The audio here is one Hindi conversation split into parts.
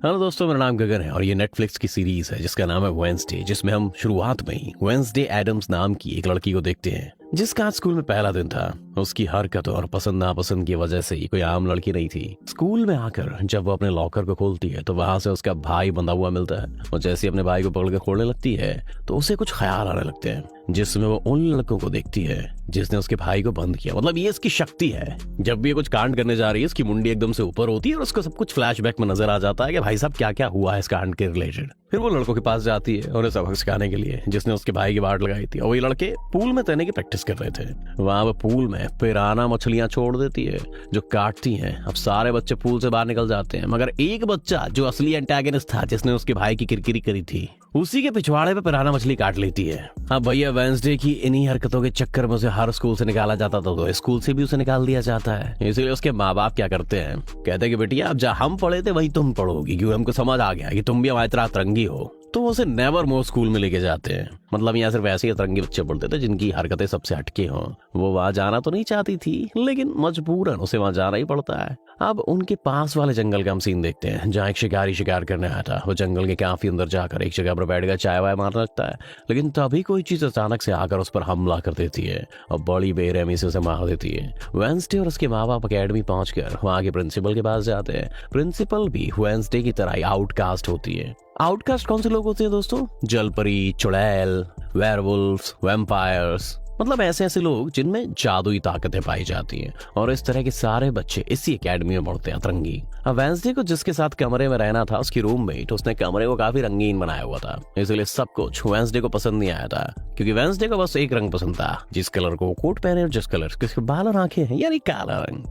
हेलो दोस्तों, मेरा नाम गगन है और ये नेटफ्लिक्स की सीरीज है जिसका नाम है वेंसडे, जिसमें हम शुरुआत में ही वेंसडे एडम्स नाम की एक लड़की को देखते हैं जिसका आज स्कूल में पहला दिन था। उसकी हरकत और पसंद नापसंद की वजह से कोई आम लड़की नहीं थी। स्कूल में आकर जब वो अपने लॉकर को खोलती है तो वहां से उसका भाई बंधा हुआ मिलता है और जैसे अपने भाई को पकड़ के खोलने लगती है तो उसे कुछ ख्याल आने लगते हैं, जिसमें वो उन लड़कों को देखती है जिसने उसके भाई को बंद किया। मतलब ये इसकी शक्ति है, जब भी ये कुछ कांड करने जा रही है इसकी मुंडी एकदम से ऊपर होती है और उसको सब कुछ फ्लैशबैक में नजर आ जाता है कि भाई साहब क्या क्या हुआ है इस कांड के रिलेटेड। फिर वो लड़कों के पास जाती है और सबक सिखाने के लिए जिसने उसके भाई की बाट लगाई थी, और वही लड़के पूल में तैरने की प्रैक्टिस कर रहे थे। वहां वो पूल में पिराना मछलियां छोड़ देती है जो काटती हैं। अब सारे बच्चे पूल से बाहर निकल जाते हैं मगर एक बच्चा जो असली एंटागनिस्ट था, जिसने उसके भाई की किरकिरी करी थी, उसी के पिछवाड़े पे पिराना मछली काट लेती है। अब भैया वेंसडे की इन्हीं हरकतों के चक्कर में उसे हर स्कूल से निकाला जाता था, तो स्कूल से भी उसे निकाल दिया जाता है। इसीलिए उसके माँ बाप क्या करते हैं, कहते हैं कि बेटिया अब जहाँ हम पढ़े थे वही तुम पढ़ोगी, क्योंकि हमको समझ आ गया कि तुम भी हमारी तरह अतरंगी हो। तो वो उसे नेवर मोर स्कूल में लेके जाते हैं। मतलब यहाँ सिर्फ ऐसे ही अतरंगी बच्चे पढ़ते थे जिनकी हरकतें सबसे हटके हों। वो वहां जाना तो नहीं चाहती थी लेकिन मजबूरन उसे वहां जाना ही पड़ता है। अब उनके पास वाले जंगल का हम सीन देखते हैं जहाँ एक शिकारी शिकार करने आया था। वो जंगल के काफी अंदर जाकर एक जगह पर बैठ कर चाय वाय मारने लगता है, लेकिन तभी कोई चीज अचानक से आकर उस पर हमला कर देती है और बड़ी बेरहमी से उसे मार देती है। वेंसडे और उसके माँ बाप अकेडमी पहुंचकर वहां के प्रिंसिपल के पास जाते हैं। प्रिंसिपल भी वेंसडे की तरह ही आउटकास्ट होती है। आउटकास्ट कौन से लोग होते हैं दोस्तों? जलपरी, चुड़ैल, वेयरवुल्फ्स, वैम्पायर्स, मतलब ऐसे ऐसे लोग जिनमें जादुई ताकतें पाई जाती हैं। और इस तरह के सारे बच्चे इसी एकेडमी में पढ़ते हैं, अतरंगी। अब वेंसडे को जिसके साथ कमरे में रहना था, उसकी रूममेट, उसने कमरे को काफी रंगीन बनाया हुआ था, इसलिए सब कुछ वेंसडे को पसंद नहीं आया था, क्योंकि वेंसडे को बस एक रंग पसंद था, जिस कलर को कोट पहने और जिस कलर के बाल और आंखें हैं, यानी काला रंग।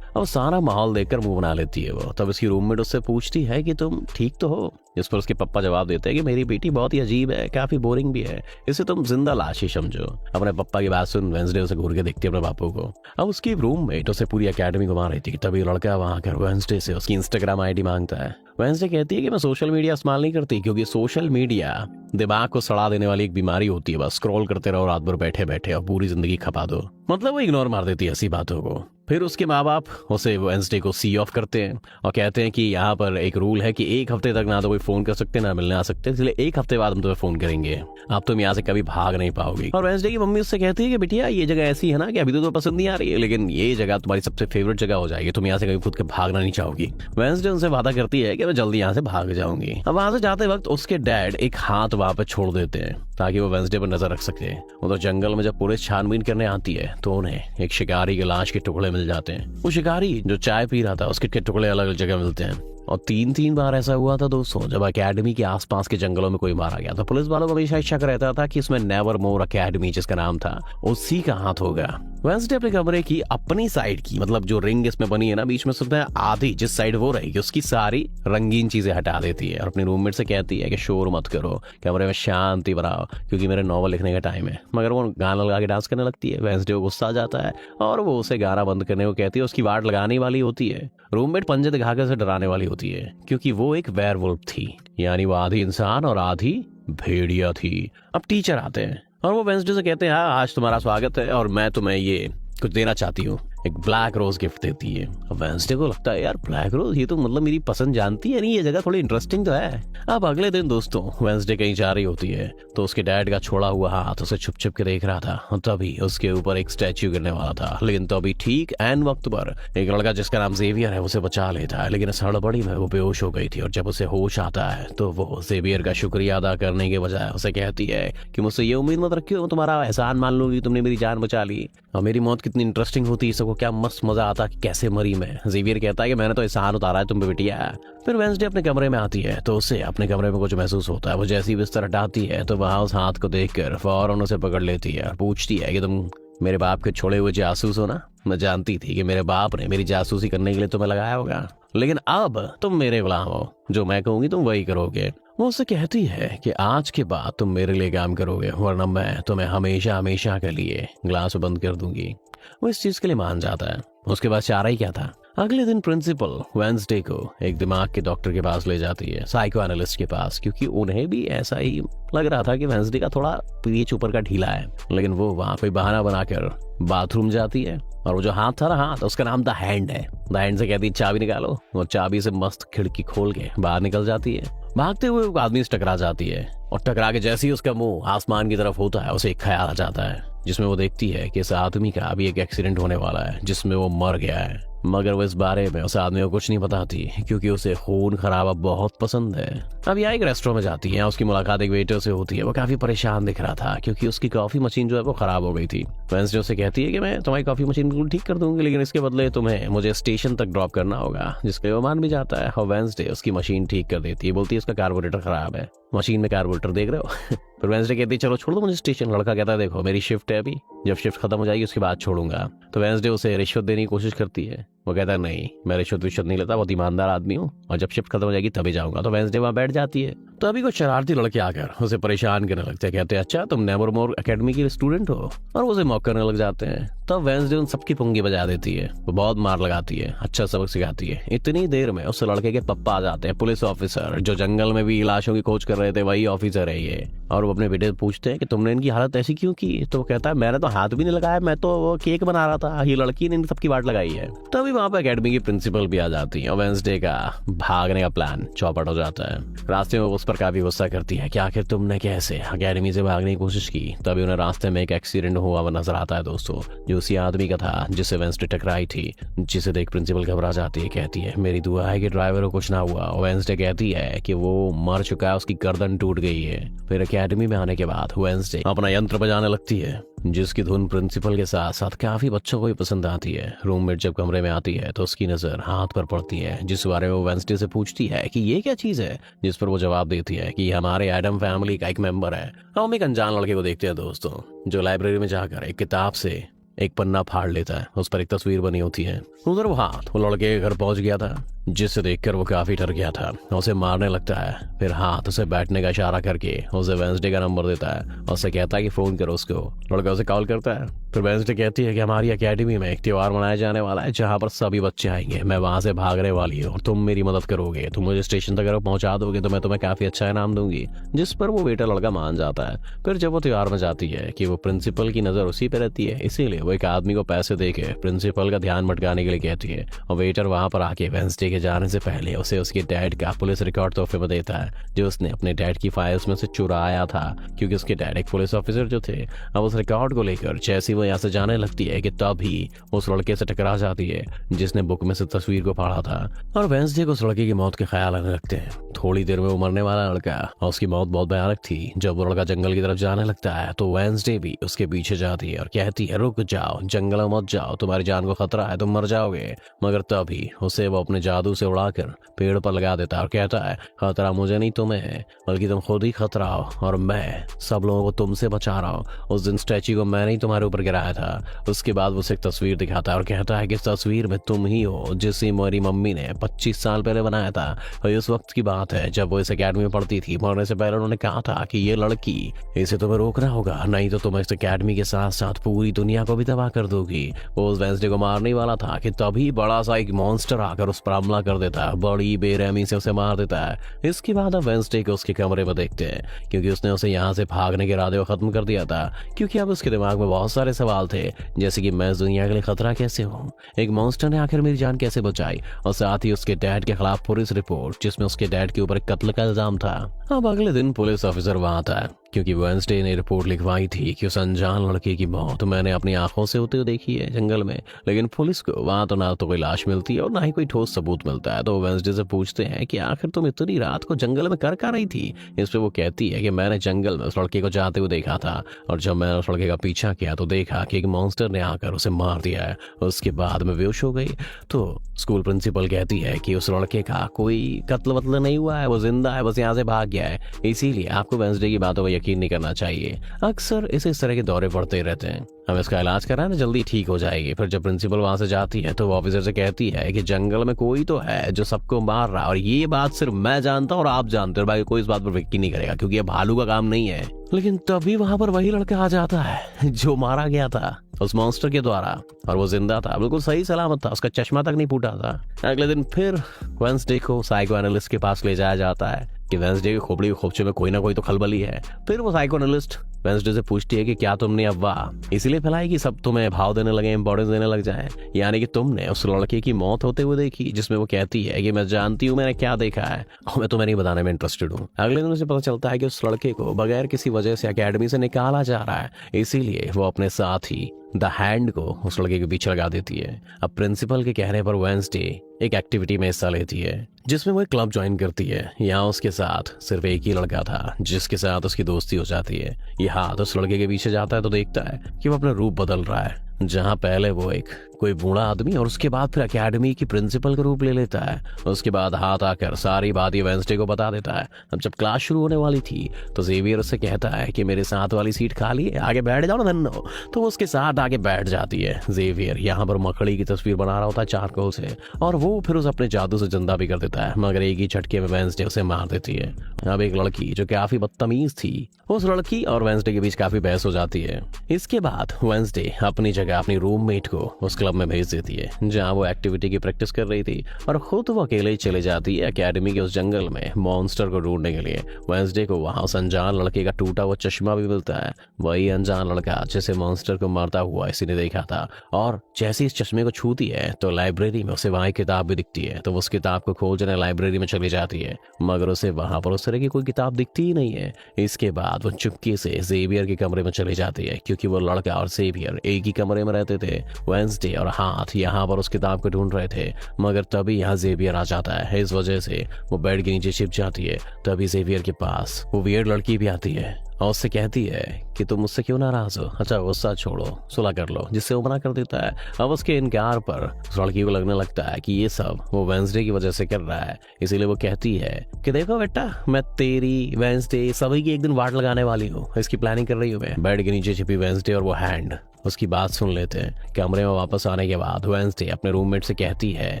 अब सारा माहौल देखकर मुंह बना लेती है वो। तब उसकी रूममेट उससे पूछती है कि तुम ठीक तो हो? जिस पर उसके पप्पा जवाब देते हैं कि मेरी बेटी बहुत ही अजीब है, काफी बोरिंग भी है, इसे तुम जिंदा लाश ही समझो। अपने पप्पा की बात सुन वेंसडे उसे घूर के देखती है अपने बापू को। अब उसकी रूममेट उसे पूरी एकेडमी घुमा रही थी, तभी लड़का वहां आकर वेंसडे से उसकी इंस्टाग्राम आईडी मांगता है। वेंसडे कहती है कि मैं सोशल मीडिया इस्तेमाल नहीं करती, क्योंकि सोशल मीडिया दिमाग को सड़ा देने वाली एक बीमारी होती है। बस स्क्रॉल करते रहो रात भर बैठे बैठे और पूरी जिंदगी खपा दो। मतलब वो इग्नोर मार देती है ऐसी बातों को। फिर उसके माँ बाप उसे वेंसडे को सी ऑफ करते हैं और कहते हैं कि यहाँ पर एक रूल है कि एक हफ्ते तक ना तो कोई फोन कर सकते ना मिलने आ सकते, इसलिए एक हफ्ते बाद हम तुम्हें फोन करेंगे, अब तुम यहाँ से कभी भाग नहीं पाओगी। और वेंसडे की मम्मी उससे कहती है कि बेटिया ये जगह ऐसी है ना कि अभी तो पसंद नहीं आ रही है, लेकिन ये जगह तुम्हारी सबसे फेवरेट जगह हो जाएगी, तुम यहाँ से कभी खुद के भागना नहीं चाहोगी। वेंसडे उनसे वादा करती है कि मैं जल्दी यहाँ से भाग जाऊंगी। अब वहां से जाते वक्त उसके डैड एक हाथ वहां पे छोड़ देते हैं ताकि वो वेंसडे पर नजर रख सके। उधर जंगल में जब पुलिस छानबीन करने आती है तो उन्हें एक शिकारी के लाश के टुकड़े मिल जाते हैं। वो शिकारी जो चाय पी रहा था उसके टुकड़े अलग अलग जगह मिलते हैं। और 3 बार ऐसा हुआ था दोस्तों जब एकेडमी के आसपास के जंगलों में कोई मारा गया। तो पुलिस वालों को हमेशा शक रहता था कि इसमें नेवर मोर एकेडमी जिसका नाम था उसी का हाथ होगा। वेंसडे अपने कमरे की अपनी साइड की, मतलब जो रिंग इसमें बनी है ना बीच में, सुनते हैं आधी जिस साइड वो रहेगी उसकी सारी रंगीन चीजें हटा देती है और अपनी रूममेट से कहती है कि शोर मत करो, कमरे में शांति बनाओ, क्योंकि मेरे नॉवल लिखने का टाइम है। मगर वो गाना लगा के डांस करने लगती है। वेंसडे को गुस्सा आ जाता है और वो उसे गाना बंद करने को कहती है। उसकी वाट लगाने वाली होती है, रूममेट पंजे दिखाकर उसे डराने वाली होती है, क्योंकि वो एक वेयरवुल्फ थी, यानी वो आधी इंसान और आधी भेड़िया थी। अब टीचर आते हैं और वो वेंसडे से कहते हैं हाँ आज तुम्हारा स्वागत है और मैं तुम्हें ये कुछ देना चाहती हूँ। एक ब्लैक रोज गिफ्ट देती है। अब वेंसडे को लगता है यार ब्लैक रोज, ये तो मतलब मेरी पसंद जानती है, नहीं ये जगह थोड़ी इंटरेस्टिंग तो है। अब अगले दिन दोस्तों वेंसडे कहीं जा रही होती है तो उसके डैड का छोड़ा हुआ हाथ उसे छुप छुप के देख रहा था और तभी उसके ऊपर एक स्टैच्यू गिरने वाला था। लेकिन तभी ठीक एन वक्त पर एक लड़का जिसका नाम जेवियर है उसे बचा लेता है, लेकिन इस हड़बड़ी में वो बेहोश हो गई थी। और जब उसे होश आता है तो वो जेवियर का शुक्रिया अदा करने के बजाय उसे कहती है कि मुझसे ये उम्मीद मत रखियो तुम्हारा एहसान मान लूंगी, तुमने मेरी जान बचा ली। और मेरी मौत कितनी इंटरेस्टिंग होती, सबको क्या मस्त मजा आता कि कैसे मरी मैं। जेवियर कहता है कि मैंने तो एहसान उतारा है तुम पे बेटिया। फिर वेंसडे अपने कमरे में आती है तो उसे अपने कमरे में कुछ महसूस होता है। वो जैसी बिस्तर हटाती है तो वहां उस हाथ को देखकर फौरन उसे पकड़ लेती है, पूछती है कि तुम मेरे बाप के छोड़े हुए जासूस हो ना? मैं जानती थी कि मेरे बाप ने मेरी जासूसी करने के लिए तुम्हें लगाया होगा, लेकिन अब तुम मेरे गुलाम हो, जो मैं कहूंगी तुम वही करोगे। वो उससे कहती है कि आज के बाद तुम मेरे लिए काम करोगे, वरना मैं तुम्हें हमेशा हमेशा के लिए ग्लास बंद कर दूंगी। वो इस चीज के लिए मान जाता है। उसके बाद चारा ही क्या था। अगले दिन प्रिंसिपल वेंसडे को एक दिमाग के डॉक्टर के पास ले जाती है, साइको एनालिस्ट के पास, क्योंकि उन्हें भी ऐसा ही लग रहा था कि वेंसडे का थोड़ा पीएच ऊपर का ढीला है। लेकिन वो वहां कोई बहाना बनाकर बाथरूम जाती है और वो जो हाथ था ना, हाथ उसका नाम द हैंड है। द हैंड से कहती है चाबी निकालो, और चाबी से मस्त खिड़की खोल के बाहर निकल जाती है। भागते हुए वो आदमी से टकरा जाती है और टकरा के जैसे ही उसका मुंह आसमान की तरफ होता है, उसे एक ख्याल आ जाता है जिसमें वो देखती है कि इस आदमी का अभी एक एक्सीडेंट होने वाला है जिसमें वो मर गया है। मगर वो इस बारे में उस आदमी को कुछ नहीं बताती क्योंकि उसे खून खराबा बहुत पसंद है। अब यहाँ एक रेस्टोरेंट में जाती है, उसकी मुलाकात एक वेटर से होती है। वो काफी परेशान दिख रहा था क्योंकि उसकी कॉफी मशीन जो है वो खराब हो गई थी। वेंसडे उसे कहती है कि मैं तुम्हारी कॉफी मशीन बिल्कुल ठीक कर दूंगी, लेकिन इसके बदले तुम्हें मुझे स्टेशन तक ड्रॉप करना होगा, जिसके लिए वो मान भी जाता है। और वेंसडे उसकी मशीन ठीक कर देती है, बोलती है इसका कार्बोरेटर खराब है। मशीन में कार्बोरेटर देख रहे हो। फिर वेंसडे कहती है चलो छोड़ दो मुझे स्टेशन। लड़का कहता है देखो मेरी शिफ्ट है अभी, जब शिफ्ट खत्म हो जाएगी उसके बाद छोड़ूंगा। तो वेंसडे उसे रिश्वत देने की कोशिश करती है। वो कहता है नहीं, मैं रिश्वत नहीं लेता, बहुत ईमानदार आदमी हूँ, और जब शिफ्ट खत्म हो जाएगी तभी जाऊंगा। तो वेंसडे वहां बैठ जाती है। तो अभी कुछ शरारती लड़के आकर उसे परेशान करने लगते हैं। कहते हैं अच्छा तुम नेवरमोर एकेडमी की स्टूडेंट हो, और उसे मॉक करने लग जाते हैं। तब वेंसडे उन सबकी पुंगी बजा देती है। वो बहुत मार लगाती है, अच्छा सबक सिखाती है। इतनी देर में उस लड़के के पप्पा आ जाते हैं, पुलिस ऑफिसर जो जंगल में भी लाशों की खोज कर रहे थे, वही ऑफिसर है ये। और वो अपने बेटे से पूछते हैं कि तुमने इनकी हालत ऐसी क्यों की। तो वो कहता है मैंने तो हाथ भी नहीं लगाया, मैं तो वो केक बना रहा था, ये लड़की ने इन सबकी वाट लगाई है। तभी वहां पर एकेडमी की प्रिंसिपल भी आ जाती है और वेंसडे का भागने का प्लान चौपट हो जाता है। रास्ते में उस पर काफी गुस्सा करती है कि आखिर तुमने कैसे एकेडमी से भागने की कोशिश की। तभी उन्हें रास्ते में एक एक्सीडेंट हुआ हुआ नजर आता है दोस्तों, जो उसी आदमी का था जिससे वेंसडे टकराई थी। जिसे देख प्रिंसिपल घबरा जाती है, कहती है मेरी दुआ है कि ड्राइवर को कुछ ना हुआ। वेंसडे कहती है कि वो मर चुका है, उसकी गर्दन टूट गई है। फिर एकेडमी में आने के बाद वेंसडे अपना यंत्र बजाने लगती है, जिसकी धुन प्रिंसिपल के साथ साथ काफी बच्चों को भी पसंद आती है। रूममेट जब कमरे में आती है तो उसकी नजर हाथ पर पड़ती है, जिस बारे में वो वेंसडे से पूछती है कि ये क्या चीज है, जिस पर वो जवाब देती है कि हमारे एडम फैमिली का एक मेंबर है। हम एक अनजान लड़के को देखते हैं दोस्तों, जो लाइब्रेरी में जाकर एक किताब से एक पन्ना फाड़ लेता है। उस पर एक तस्वीर बनी होती है। उधर वो हाथ वो लड़के के घर पहुंच गया था, जिससे देखकर वो काफी डर गया था, उसे मारने लगता है। फिर हाथ उसे बैठने का इशारा करके उसे वेंसडे का नंबर देता है और उसे कहता है कि फोन करो उसको। लड़का उसे कॉल करता है। फिर वेंसडे कहती है कि हमारी एकेडमी में एक त्योहार मनाया जाने वाला है जहाँ पर सभी बच्चे आएंगे, मैं वहां से भागने वाली हूँ और तुम मेरी मदद करोगे, तुम मुझे स्टेशन तक अगर पहुंचा दोगे तो मैं तुम्हें काफी अच्छा इनाम दूंगी। जिस पर वो बेटा लड़का मान जाता है। फिर जब वो त्योहार में जाती है कि वो प्रिंसिपल की नजर उसी पे रहती है, इसीलिए वो एक आदमी को पैसे देके प्रिंसिपल का ध्यान भटकाने के लिए कहती है। और वेटर वहां पर आके वेंसडे के जाने से पहले उसे उसके डैड का पुलिस रिकॉर्ड तोहफे में देता है, जो उसने अपने डैड की फाइल्स में से चुराया था, क्योंकि उसके डैड एक पुलिस ऑफिसर जो थे। अब उस रिकॉर्ड को लेकर जैसे वो यहाँ से जाने लगती है कि तभी उस लड़के से टकरा जाती है जिसने बुक में से तस्वीर को फाड़ा था। और वेंसडे को उस लड़के की मौत के ख्याल आने लगते हैं। थोड़ी देर में वो मरने वाला लड़का, और उसकी मौत बहुत भयानक थी। जब वो लड़का जंगल की तरफ जाने लगता है तो वेंसडे भी उसके पीछे जाती है और कहती है रुक जाओ, जंगल में मत जाओ, तुम्हारी जान को खतरा है, तुम मर जाओगे। मगर तभी उसे वो अपने जादू से उड़ाकर पेड़ पर लगा देता है और कहता है खतरा मुझे नहीं तुम्हें है, बल्कि तुम खुद ही खतरा हो और मैं सब लोगों को तुमसे बचा रहा हूँ। उस दिन स्टैच्यू को मैंने ही तुम्हारे ऊपर गिराया था। उसके बाद वो उसे एक तस्वीर दिखाता है और कहता है कि इस तस्वीर में तुम ही हो जिसे मेरी मम्मी ने 25 साल पहले बनाया था। और उस वक्त की बात है जब वो इस अकेडमी में पढ़ती थी। मरने से पहले उन्होंने कहा था कि ये लड़की, इसे तुम्हें रोकना होगा, नहीं तो तुम इस अकेडमी के साथ साथ पूरी दुनिया को भी तबाह कर दोगी। वो उस वेंसडे को मारने वाला था कि तभी बड़ा सा एक मॉन्स्टर आकर उस पर हमला कर देता है, बड़ी बेरहमी से उसे मार देता है। इसके बाद अब वेंसडे को उसके कमरे में देखते हैं, क्योंकि उसने उसे यहाँ से भागने के इरादे को खत्म कर दिया था। क्योंकि अब उसके दिमाग में बहुत सारे सवाल थे, जैसे कि मैं इस दुनिया के लिए खतरा कैसे हूँ, एक मॉन्स्टर ने आखिर मेरी जान कैसे बचाई, और साथ ही उसके डैड के खिलाफ पुलिस रिपोर्ट जिसमें उसके डैड के ऊपर कत्ल का इल्जाम था। अब अगले दिन पुलिस ऑफिसर वहां आता है, क्योंकि वेंसडे ने रिपोर्ट लिखवाई थी कि उस अनजान लड़के की मौत मैंने अपनी आंखों से होते हुए देखी है जंगल में। लेकिन पुलिस को वहां तो ना तो कोई लाश मिलती है और ना ही कोई ठोस सबूत मिलता है। तो वेंसडे से पूछते हैं कि आखिर तुम इतनी रात को जंगल में कर रही थी। इस पे वो कहती है कि मैंने जंगल में उस लड़के को जाते हुए देखा था, और जब मैंने उस लड़के का पीछा किया तो देखा कि एक मॉन्स्टर ने आकर उसे मार दिया है। उसके बाद मैं बेहोश हो गई। तो स्कूल प्रिंसिपल कहती है कि उस लड़के का कोई कत्ल वत्ल नहीं हुआ है, वो जिंदा है, बस यहाँ से भाग गया है। इसीलिए आपको वेंसडे की बातों पर यकीन नहीं करना चाहिए। अक्सर इस तरह के दौरे पड़ते ही रहते हैं। हम इसका इलाज कराना, जल्दी ठीक हो जाएगी। फिर जब प्रिंसिपल वहां से जाती है तो वो ऑफिसर से कहती है कि जंगल में कोई तो है जो सबको मार रहा है, और ये बात सिर्फ मैं जानता हूँ और आप जानते हो, बाकी कोई इस बात पर यकीन नहीं करेगा क्योंकि ये भालू का काम नहीं है। लेकिन तभी वहां पर वही लड़का आ जाता है जो मारा गया था उस मॉन्स्टर के द्वारा, और वो जिंदा था, बिल्कुल सही सलामत था, उसका चश्मा तक नहीं फूटा था। अगले दिन फिर वेंसडे को साइको एनालिस्ट के पास ले जाया जाता है कि वेंसडे की खोपड़ी के खोपचे में कोई ना कोई तो खलबली है। फिर वो साइको एनालिस्ट वेंसडे से पूछती है कि क्या तुमने अफवाह इसलिए फैलाई कि सब तुम्हें भाव देने लगे, इंपॉर्टेंस देने लग जाए, यानी कि तुमने उस लड़के की मौत होते हुए देखी, जिसमें वो कहती है कि मैं जानती हूँ मैंने क्या देखा है और मैं तुम्हें नहीं बताने में इंटरेस्टेड हूँ। अगले दिन उसे पता चलता है कि उस लड़के को बगैर किसी वजह से अकेडमी से निकाला जा रहा है, इसीलिए वो अपने साथ ही द हैंड को उस लड़के के पीछे लगा देती है। अब प्रिंसिपल के कहने पर वेंसडे एक एक्टिविटी में हिस्सा लेती है जिसमें वो एक क्लब ज्वाइन करती है। यहाँ उसके साथ सिर्फ एक ही लड़का था जिसके साथ उसकी दोस्ती हो जाती है। ये हाथ उस लड़के के पीछे जाता है तो देखता है कि वो अपना रूप बदल रहा है, जहाँ पहले वो एक कोई बूढ़ा आदमी और उसके बाद फिर अकेडमी की प्रिंसिपल का रूप ले लेता है। उसके बाद हाथ आकर सारी बात ये वेंसडे को बता देता है। अब जब क्लास शुरू होने वाली थी तो जेवियर उससे कहता है कि मेरे साथ वाली सीट खाली है, आगे बैठ जाओ ना धन्नो। तो वो उसके साथ आगे बैठ जाती है। जेवियर यहाँ पर मकड़ी की तस्वीर बना रहा होता है चारकोल से, और वो फिर उसे अपने जादू से जिंदा भी कर देता है, मगर एक ही झटके में वेंसडे उसे मार देती है। अब एक लड़की जो काफी बदतमीज थी, उस लड़की और वेंसडे के बीच काफी बहस हो जाती है। इसके बाद वेंसडे अपनी जगह अपनी रूममेट को उस क्लब में भेज देती है जहाँ वो एक्टिविटी की प्रैक्टिस कर रही थी, और खुद वो अकेले ही चले जाती है अकेडमी के उस जंगल में मॉन्स्टर को ढूंढने के लिए। वेंसडे को वहाँ उस अनजान लड़के का टूटा हुआ चश्मा भी मिलता है, वही अनजान लड़का जिसे मॉन्स्टर को मारता हुआ इसी ने देखा था। और जैसे इस चश्मे को छूती है तो लाइब्रेरी में उसे वहाँ एक किताब भी दिखती है, तो वो उस किताब को खोजने लाइब्रेरी में चली जाती है, मगर उसे वहाँ पर उस तरह की कोई किताब दिखती ही नहीं है। इसके बाद वो चुपके से जेवियर के कमरे में चली जाती है क्योंकि वो लड़का और जेवियर एक ही कमरे में रहते थे। वेंसडे और हाथ यहाँ पर उस किताब को ढूंढ रहे थे, मगर तभी यहाँ जेवियर आ जाता है। इस वजह से वो बेड के नीचे छिप जाती है। तभी जेवियर के पास वो वियर्ड लड़की भी आती है और उससे कहती है कि तुम मुझसे क्यों नाराज हो, अच्छा गुस्सा छोड़ो, सुलह कर लो, जिससे वो मना कर देता है। अब उसके इनकार पर उस लड़की को लगने लगता है कि ये सब वो वेंसडे की वजह से कर रहा है, इसीलिए वो कहती है कि देखो बेटा, मैं तेरी, वेंसडे सभी की एक दिन वाट लगाने वाली हूँ, इसकी प्लानिंग कर रही हूँ मैं। बेड के नीचे छिपी वेंसडे और वो हैंड उसकी बात सुन लेते हैं। कमरे में वापस आने के बाद वेंसडे अपने रूममेट से कहती है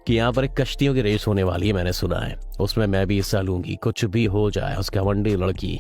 कि यहाँ पर एक कश्तियों की रेस होने वाली है, मैंने सुना है, उसमें मैं भी हिस्सा लूंगी, कुछ भी हो जाए उस घमंडी लड़की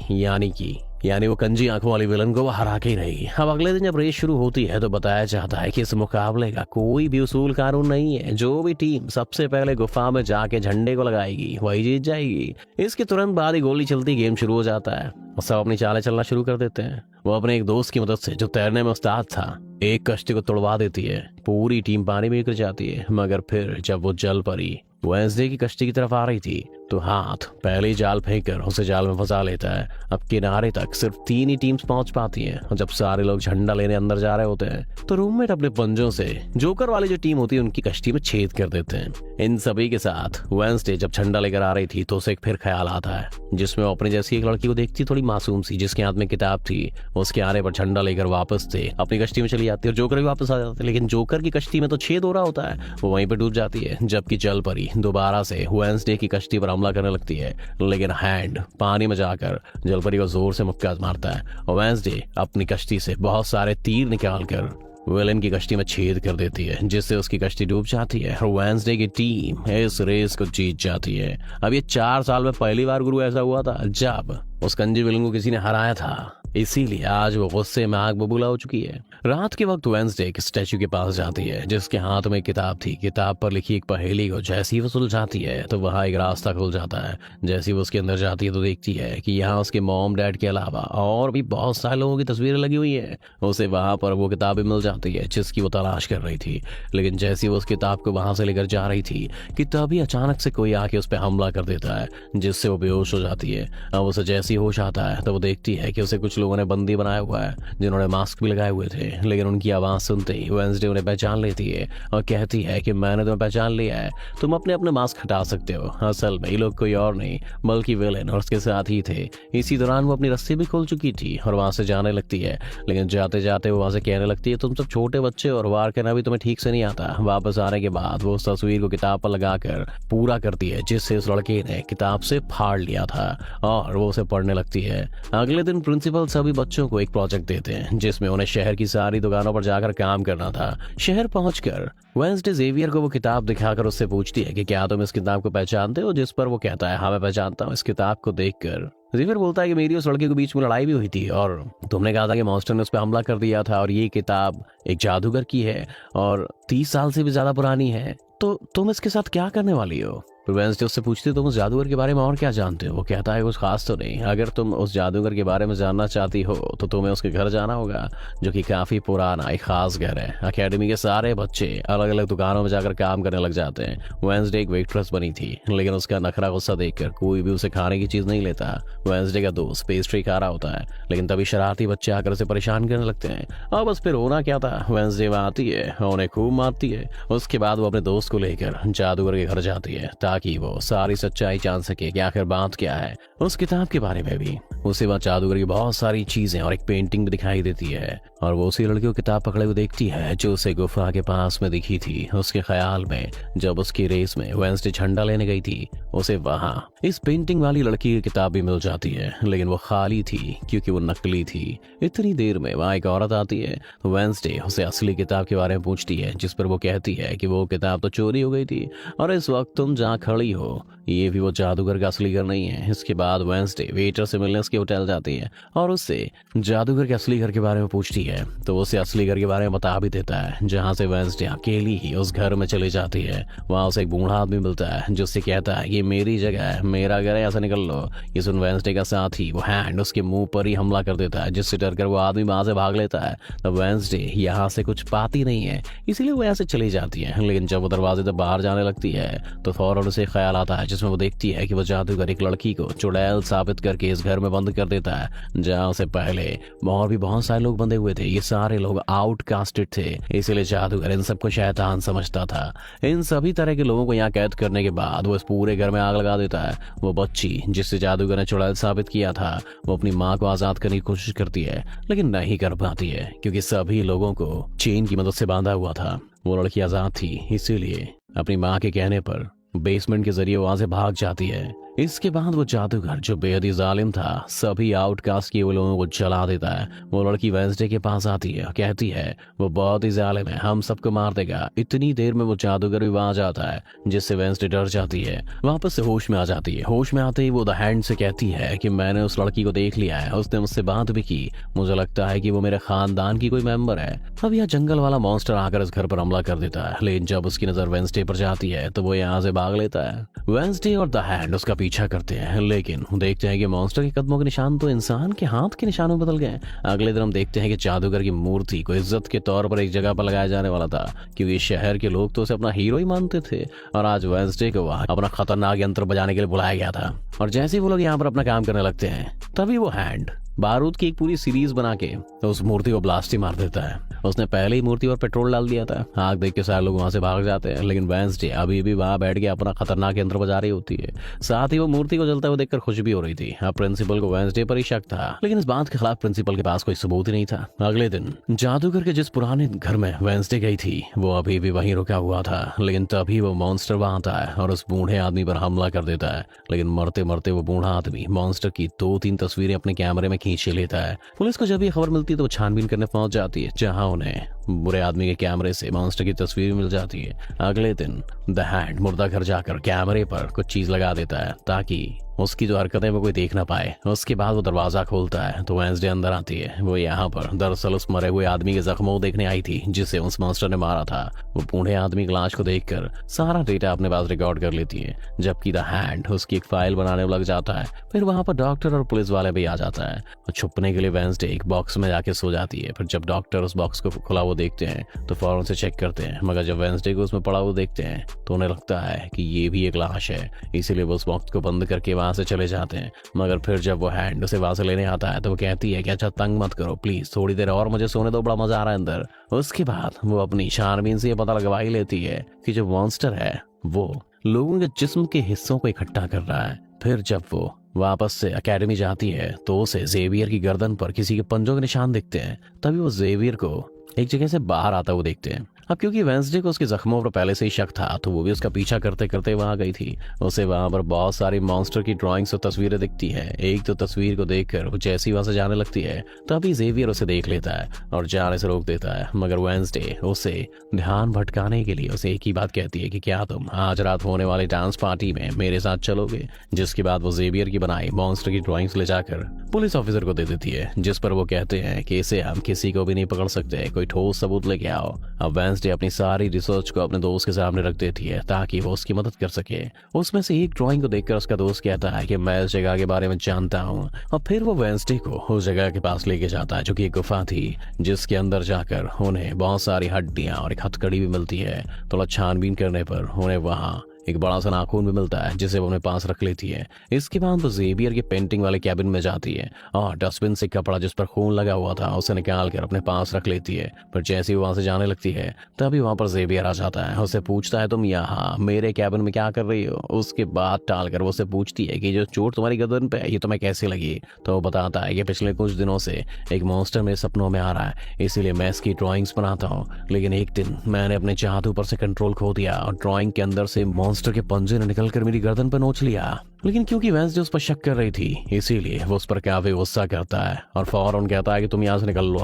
यानी वो कंजी आंखों वाली विलन को वो हरा के ही रहेगी। अब अगले दिन जब रेस शुरू होती है तो बताया जाता है कि इस मुकाबले का कोई भी उसूल कानून नहीं है, जो भी टीम सबसे पहले गुफा में जाके झंडे को लगाएगी वही जीत जाएगी। इसके तुरंत बाद ही गोली चलती गेम शुरू हो जाता है और सब अपनी चालें चलना शुरू कर देते हैं। वो अपने एक दोस्त की मदद से जो तैरने में उस्ताद था एक कश्ती को तोड़वा देती है, पूरी टीम पानी में गिर जाती है। मगर फिर जब वो जल परी वेंसडे की कश्ती की तरफ आ रही थी तो हाथ पहले ही जाल फेंककर उसे जाल में फंसा लेता है। अब किनारे तक सिर्फ 3 ही टीम्स पहुंच पाती हैं और जब सारे लोग झंडा लेने अंदर जा रहे होते हैं तो रूममेट अपने पंजों से जोकर वाली जो टीम होती है उनकी कश्ती में छेद कर देते हैं। इन सभी के साथ वेंसडे जब झंडा लेकर आ रही थी तो उसे एक फिर ख्याल आता है जिसमें वो अपने जैसी एक लड़की को देखती, थोड़ी मासूम सी, जिसके हाथ में किताब थी। उसके आने पर झंडा लेकर वापस से अपनी कश्ती में चली जाती है और जोकर भी वापस आ जाते हैं, लेकिन जोकर की कश्ती में तो छेद हो रहा होता है, वो वहीं पर डूब जाती है। जबकि जल परी दोबारा से वेंसडे की कश्ती पर हमला करने लगती है, लेकिन हैंड पानी में जाकर जलपरी को जोर से मुक्का मारता है और वेंसडे अपनी कश्ती से बहुत सारे तीर निकालकर विलेन की कश्ती में छेद कर देती है, जिससे उसकी कश्ती डूब जाती है और वेंसडे की टीम इस रेस को जीत जाती है। अब ये 4 साल में पहली बार गुरु ऐसा हुआ था जब उस कंजी विलेन को किसी ने हराया था, इसीलिए आज वो गुस्से में आग बबूला हो चुकी है। रात के वक्त वेंसडे एक स्टैचू के पास जाती है जिसके हाथ में किताब थी। किताब पर लिखी एक पहेली को जैसी वो सुलझाती है तो वहाँ एक रास्ता खुल जाता है। जैसी वो उसके अंदर जाती है तो देखती है कि यहाँ उसके मॉम डैड के अलावा और भी बहुत सारे लोगों की तस्वीरें लगी हुई है। उसे वहाँ पर वो किताब भी मिल जाती है जिसकी वो तलाश कर रही थी, लेकिन जैसी वो उस किताब को वहां से लेकर जा रही थी कि तभी अचानक से कोई आके उस पर हमला कर देता है जिससे वो बेहोश हो जाती है। अब उसे जैसी होश आता है तो वो देखती है कि उसे कुछ लोगों ने बंदी बनाया हुआ है, जिन्होंने मास्क भी लगाए हुए थे। लेकिन उनकी आवाज़ सुनते ही वेंसडे उन्हें पहचान लेती है और कहती है कि मैंने तुम्हें पहचान लिया है, तुम अपने अपने मास्क हटा सकते हो। असल में ये लोग कोई और नहीं बल्कि विलेन और उसके साथ ही थे। इसी दौरान वो अपनी रस्सी भी खोल चुकी थी और वहाँ से जाने लगती है। लेकिन जाते जाते वो वहाँ से कहने लगती है, तुम सब छोटे बच्चे और वार करना भी तुम्हें ठीक से नहीं आता। वापस आने के बाद वो उस तस्वीर को किताब पर लगाकर पूरा करती है जिससे उस लड़के ने किताब से फाड़ लिया था, और वो उसे पढ़ने लगती है। अगले दिन प्रिंसिपल सभी बच्चों को एक प्रोजेक्ट देते हैं जिसमें उन्हें शहर की सारी दुकानों पर जाकर काम करना था। शहर पहुंचकर वेंसडे जेवियर को वो किताब दिखाकर उससे पूछती है कि क्या तुम इस किताब को पहचानते हो, जिस पर वो कहता है हाँ मैं पहचानता हूँ। इस किताब को देखकर जेवियर बोलता है कि मेरी उस लड़के के बीच में लड़ाई भी हुई थी और तुमने कहा था कि मॉन्स्टर ने उस पर हमला कर दिया था, और ये किताब एक जादूगर की है और 30 साल से भी ज्यादा पुरानी है, तो तुम इसके साथ क्या करने वाली हो। फिर वेंसडे उससे पूछती है तुम उस जादूगर के बारे में और क्या जानते हो। वो कहता है कुछ खास तो नहीं, अगर तुम उस जादूगर के बारे में जानना चाहती हो तो तुम्हें उसके घर जाना होगा, जो कि काफी पुराना एक खास घर है। अकेडमी के सारे बच्चे अलग अलग दुकानों में जाकर काम करने लग जाते हैं। वेंसडे एक वेट्रेस बनी थी, लेकिन उसका नखरा गुस्सा देखकर कोई भी उसे खाने की चीज नहीं लेता। वेंसडे का दोस्त पेस्ट्री खा रहा होता है, लेकिन तभी शरारती बच्चे आकर उसे परेशान करने लगते हैं। और बस फिर होना क्या था, वेंसडे वहां आती है और उन्हें खूब मारती है। उसके बाद वो अपने दोस्त को लेकर जादूगर के घर जाती है ताकि वो सारी सच्चाई जान सके कि आखिर बात क्या है उस किताब के बारे में भी। उसे वहाँ जादूगर की बहुत सारी चीजें और एक पेंटिंग भी दिखाई देती है, और वो उसी लड़की को किताब पकड़े हुए देखती है जो उसे गुफा के पास में दिखी थी। उसके ख्याल में जब उसकी रेस में वेंसडे झंडा लेने गई थी, उसे वहाँ इस पेंटिंग वाली लड़की की किताब भी मिल जाती है, लेकिन वो खाली थी क्योंकि वो नकली थी। इतनी देर में वहाँ एक औरत आती है। वेंसडे उसे असली किताब के बारे में पूछती है, जिस पर वो कहती है कि वो किताब तो चोरी हो गई थी और इस वक्त तुम जहाँ खड़ी हो ये भी वो जादूगर का असली घर नहीं है। इसके बाद वेंसडे वेटर से मिलने उसके होटल जाती है और उससे जादूगर के असली घर के बारे में पूछती है, तो उसे असली घर के बारे में बता भी देता है, जहाँ से वेंसडे अकेली ही उस घर में चली जाती है। वहाँ उसे एक बूढ़ा आदमी मिलता है जो उससे कहता है ये मेरी जगह है, मेरा घर है, ऐसा निकल लो। ये सुन वेंसडे का साथ ही वो हैंड उसके मुंह पर ही हमला कर देता है, जिससे डरकर वो आदमी वहां से भाग लेता है। तब वेंसडे यहाँ से कुछ पाती नहीं है, इसीलिए वो यहाँ से चली जाती है। लेकिन जब वो दरवाजे से बाहर जाने लगती है तो फौरन उसे ख्याल आता है, जिसमें वो देखती है कि वो जादूगर एक लड़की को चुड़ैल साबित करके इस घर में बंद कर देता है, जहाँ उसे पहले और भी बहुत सारे लोग बंधे हुए थे। ये सारे लोग आउटकास्टेड थे, इसीलिए जादूगर इन सबको शैतान समझता था। इन सभी तरह के लोगों को यहाँ कैद करने के बाद वो इस पूरे घर में आग लगा देता है। वो बच्ची जिससे जादूगर ने चुड़ैल साबित किया था, वो अपनी माँ को आजाद करने की कोशिश करती है, लेकिन नहीं कर पाती है क्योंकि सभी लोगों को चेन की मदद से बांधा हुआ था। वो लड़की आजाद थी, इसीलिए अपनी माँ के कहने पर बेसमेंट के जरिए वहां से भाग जाती है। इसके बाद वो जादूगर जो बेहद ही जालिम था, सभी आउटकास्ट किए हुए लोगों को जला देता है। वो लड़की वेंसडे के पास आती है और कहती है वो बहुत ही जालिम है, हम सबको मार देगा। इतनी देर में वो जादूगर भी वहां जाता है, जिससे वेंसडे डर जाती है, वापस से होश में आ जाती है। होश में आते ही वो द हैंड से कहती है कि मैंने उस लड़की को देख लिया है, उसने मुझसे बात भी की, मुझे लगता है कि वो मेरे खानदान की कोई मेंबर है। अब यह जंगल वाला मॉन्स्टर आकर इस घर पर हमला कर देता है, लेकिन जब उसकी नजर वेंसडे पर जाती है तो वो यहाँ से भाग लेता है। वेंसडे और द हैंड उसका पीछा करते हैं, लेकिन देखते हैं कि मॉन्स्टर के कदमों के निशान तो इंसान के हाथ के निशानों में बदल गए। अगले दिन हम देखते हैं कि जादूगर की मूर्ति को इज्जत के तौर पर एक जगह पर लगाया जाने वाला था, क्योंकि शहर के लोग तो उसे अपना हीरो ही मानते थे। और आज वेंसडे को वहां अपना खतरनाक यंत्र बजाने के लिए बुलाया गया था। और जैसे ही वो लोग यहाँ पर अपना काम करने लगते हैं, तभी वो हैंड बारूद की एक पूरी सीरीज बना के उस मूर्ति को ब्लास्ट ही मार देता है। उसने पहले ही मूर्ति पर पेट्रोल डाल दिया था। आग देख के सारे लोग वहां से भाग जाते हैं, लेकिन वेंसडे अभी भी वहां बैठ के अपना खतरनाक यंत्र बजा रही होती है। साथ ही वो मूर्ति को जलता हुआ देखकर खुश भी हो रही थी। अब प्रिंसिपल को वेंसडे पर ही शक था, लेकिन इस बात के खिलाफ प्रिंसिपल के पास कोई सबूत ही नहीं था। अगले दिन जादूगर के जिस पुराने घर में वेंसडे गई थी, वो अभी भी वहीं रुका हुआ था, लेकिन तभी वो मॉन्स्टर वहां आता है और उस बूढ़े आदमी पर हमला कर देता है। लेकिन मरते मरते वो बूढ़ा आदमी मॉन्स्टर की 2-3 तस्वीरें अपने कैमरे में खींच लेता है। पुलिस को जब ये खबर मिलती है तो वो छानबीन करने पहुंच जाती है, जहां उन्हें बुरे आदमी के कैमरे से मॉन्स्टर की तस्वीर मिल जाती है। अगले दिन द हैंड मुर्दा घर जाकर कैमरे पर कुछ चीज लगा देता है ताकि उसकी जो हरकतें वो कोई देख ना पाए। उसके बाद वो दरवाजा खोलता है तो वेंसडे अंदर आती है। वो यहाँ पर दरअसल उस मरे हुए आदमी के जख्मों देखने आई थी जिसे उस मॉन्स्टर ने मारा था। वो बूढ़े आदमी की लाश को देखकर सारा डेटा अपने पास रिकॉर्ड कर लेती है, जबकि द हैंड उसकी एक फाइल बनाने में लग जाता है। फिर वहां पर डॉक्टर और पुलिस वाले भी आ जाता है और छुपने के लिए वेंसडे एक बॉक्स में जाके सो जाती है। फिर जब डॉक्टर उस बॉक्स को खुला हुआ देखते हैं तो फौरन से चेक करते हैं, मगर जब वेंसडे को उसमें पड़ा हुआ देखते हैं तो उन्हें लगता है कि ये भी एक लाश है। इसीलिए वो उस बॉक्स को बंद करके वहाँ से चले जाते हैं। मगर फिर जब वो हैंड उसे वहाँ से लेने आता है तो वो कहती है कि अच्छा तंग मत करो प्लीज, थोड़ी देर और मुझे सोने दो, बड़ा मजा आ रहा है अंदर। उसके बाद वो अपनी छानबीन से ये पता लगवा ही लेती है कि जो मॉन्स्टर है वो लोगों के जिस्म के हिस्सों को इकट्ठा कर रहा है। फिर जब वो वापस से एकेडमी जाती है तो उसे जेवियर की गर्दन पर किसी के पंजों के निशान दिखते हैं। तभी वो जेवियर को एक जगह से बाहर आता हुआ देखते हैं। अब क्योंकि वेंसडे को उसके जख्मों पर पहले से ही शक था तो वो भी उसका पीछा करते करते वहां गई थी। उसे वहां पर बहुत सारी मॉन्स्टर की ड्राइंग्स और तस्वीरें दिखती है। एक तो तस्वीर को देखकर वो जैसी वहां से जाने लगती है तभी जेवियर उसे देख लेता है और जाने से रोक देता है। मगर वेंसडे उसे ध्यान भटकाने के लिए उसे एक ही बात कहती है कि क्या तुम आज रात होने वाली डांस पार्टी में मेरे साथ चलोगे। जिसके बाद वो जेवियर की बनाई मॉन्स्टर की ड्राइंग्स ले जाकर पुलिस ऑफिसर को दे देती है, जिस पर वो कहते हैं कि इसे हम किसी को भी नहीं पकड़ सकते, कोई ठोस सबूत लेके आओ। अब वेंसडे अपनी सारी रिसर्च को अपने दोस्त के सामने रख देती है ताकि वो उसकी मदद कर सके। उसमें से एक ड्राइंग को देखकर उसका दोस्त कहता है कि मैं इस जगह के बारे में जानता हूँ और फिर वो वेंसडे को उस जगह के पास लेके जाता है जो कि एक गुफा थी, जिसके अंदर जाकर उन्हें बहुत सारी हड्डियां और एक हथकड़ी भी मिलती है। थोड़ा छानबीन करने पर उन्हें वहां एक बड़ा सा नाखून भी मिलता है जिसे वो अपने पास रख लेती है। इसके बाद वो जेवियर के पेंटिंग वाले कैबिन में जाती है और डस्टबिन से कपड़ा जिस पर खून लगा हुआ था उसे निकाल कर अपने पास रख लेती है। पर जैसे ही वहां से जाने लगती है तभी वहां पर जेवियर आ जाता है। उससे पूछता है तुम यहाँ मेरे कैबिन में क्या कर रही हो। उसके बाद टालकर वो उससे पूछती है कि जो चोट तुम्हारी गर्दन पे है ये तुम्हें कैसे लगी। तो वो बताता है कि पिछले कुछ दिनों से एक मॉन्स्टर मेरे सपनों में आ रहा है, इसीलिए मैं इसकी ड्रॉइंग्स बनाता हूँ। लेकिन एक दिन मैंने अपने जादू पर से कंट्रोल खो दिया और ड्रॉइंग के अंदर से मॉन्स्टर के पंजे ने निकलकर मेरी गर्दन पर नोच लिया। लेकिन क्योंकि वेंसडे उस पर शक कर रही थी इसीलिए वो उस पर काफी गुस्सा करता है और फौरन कहता है कि तुम यहाँ से निकल लो।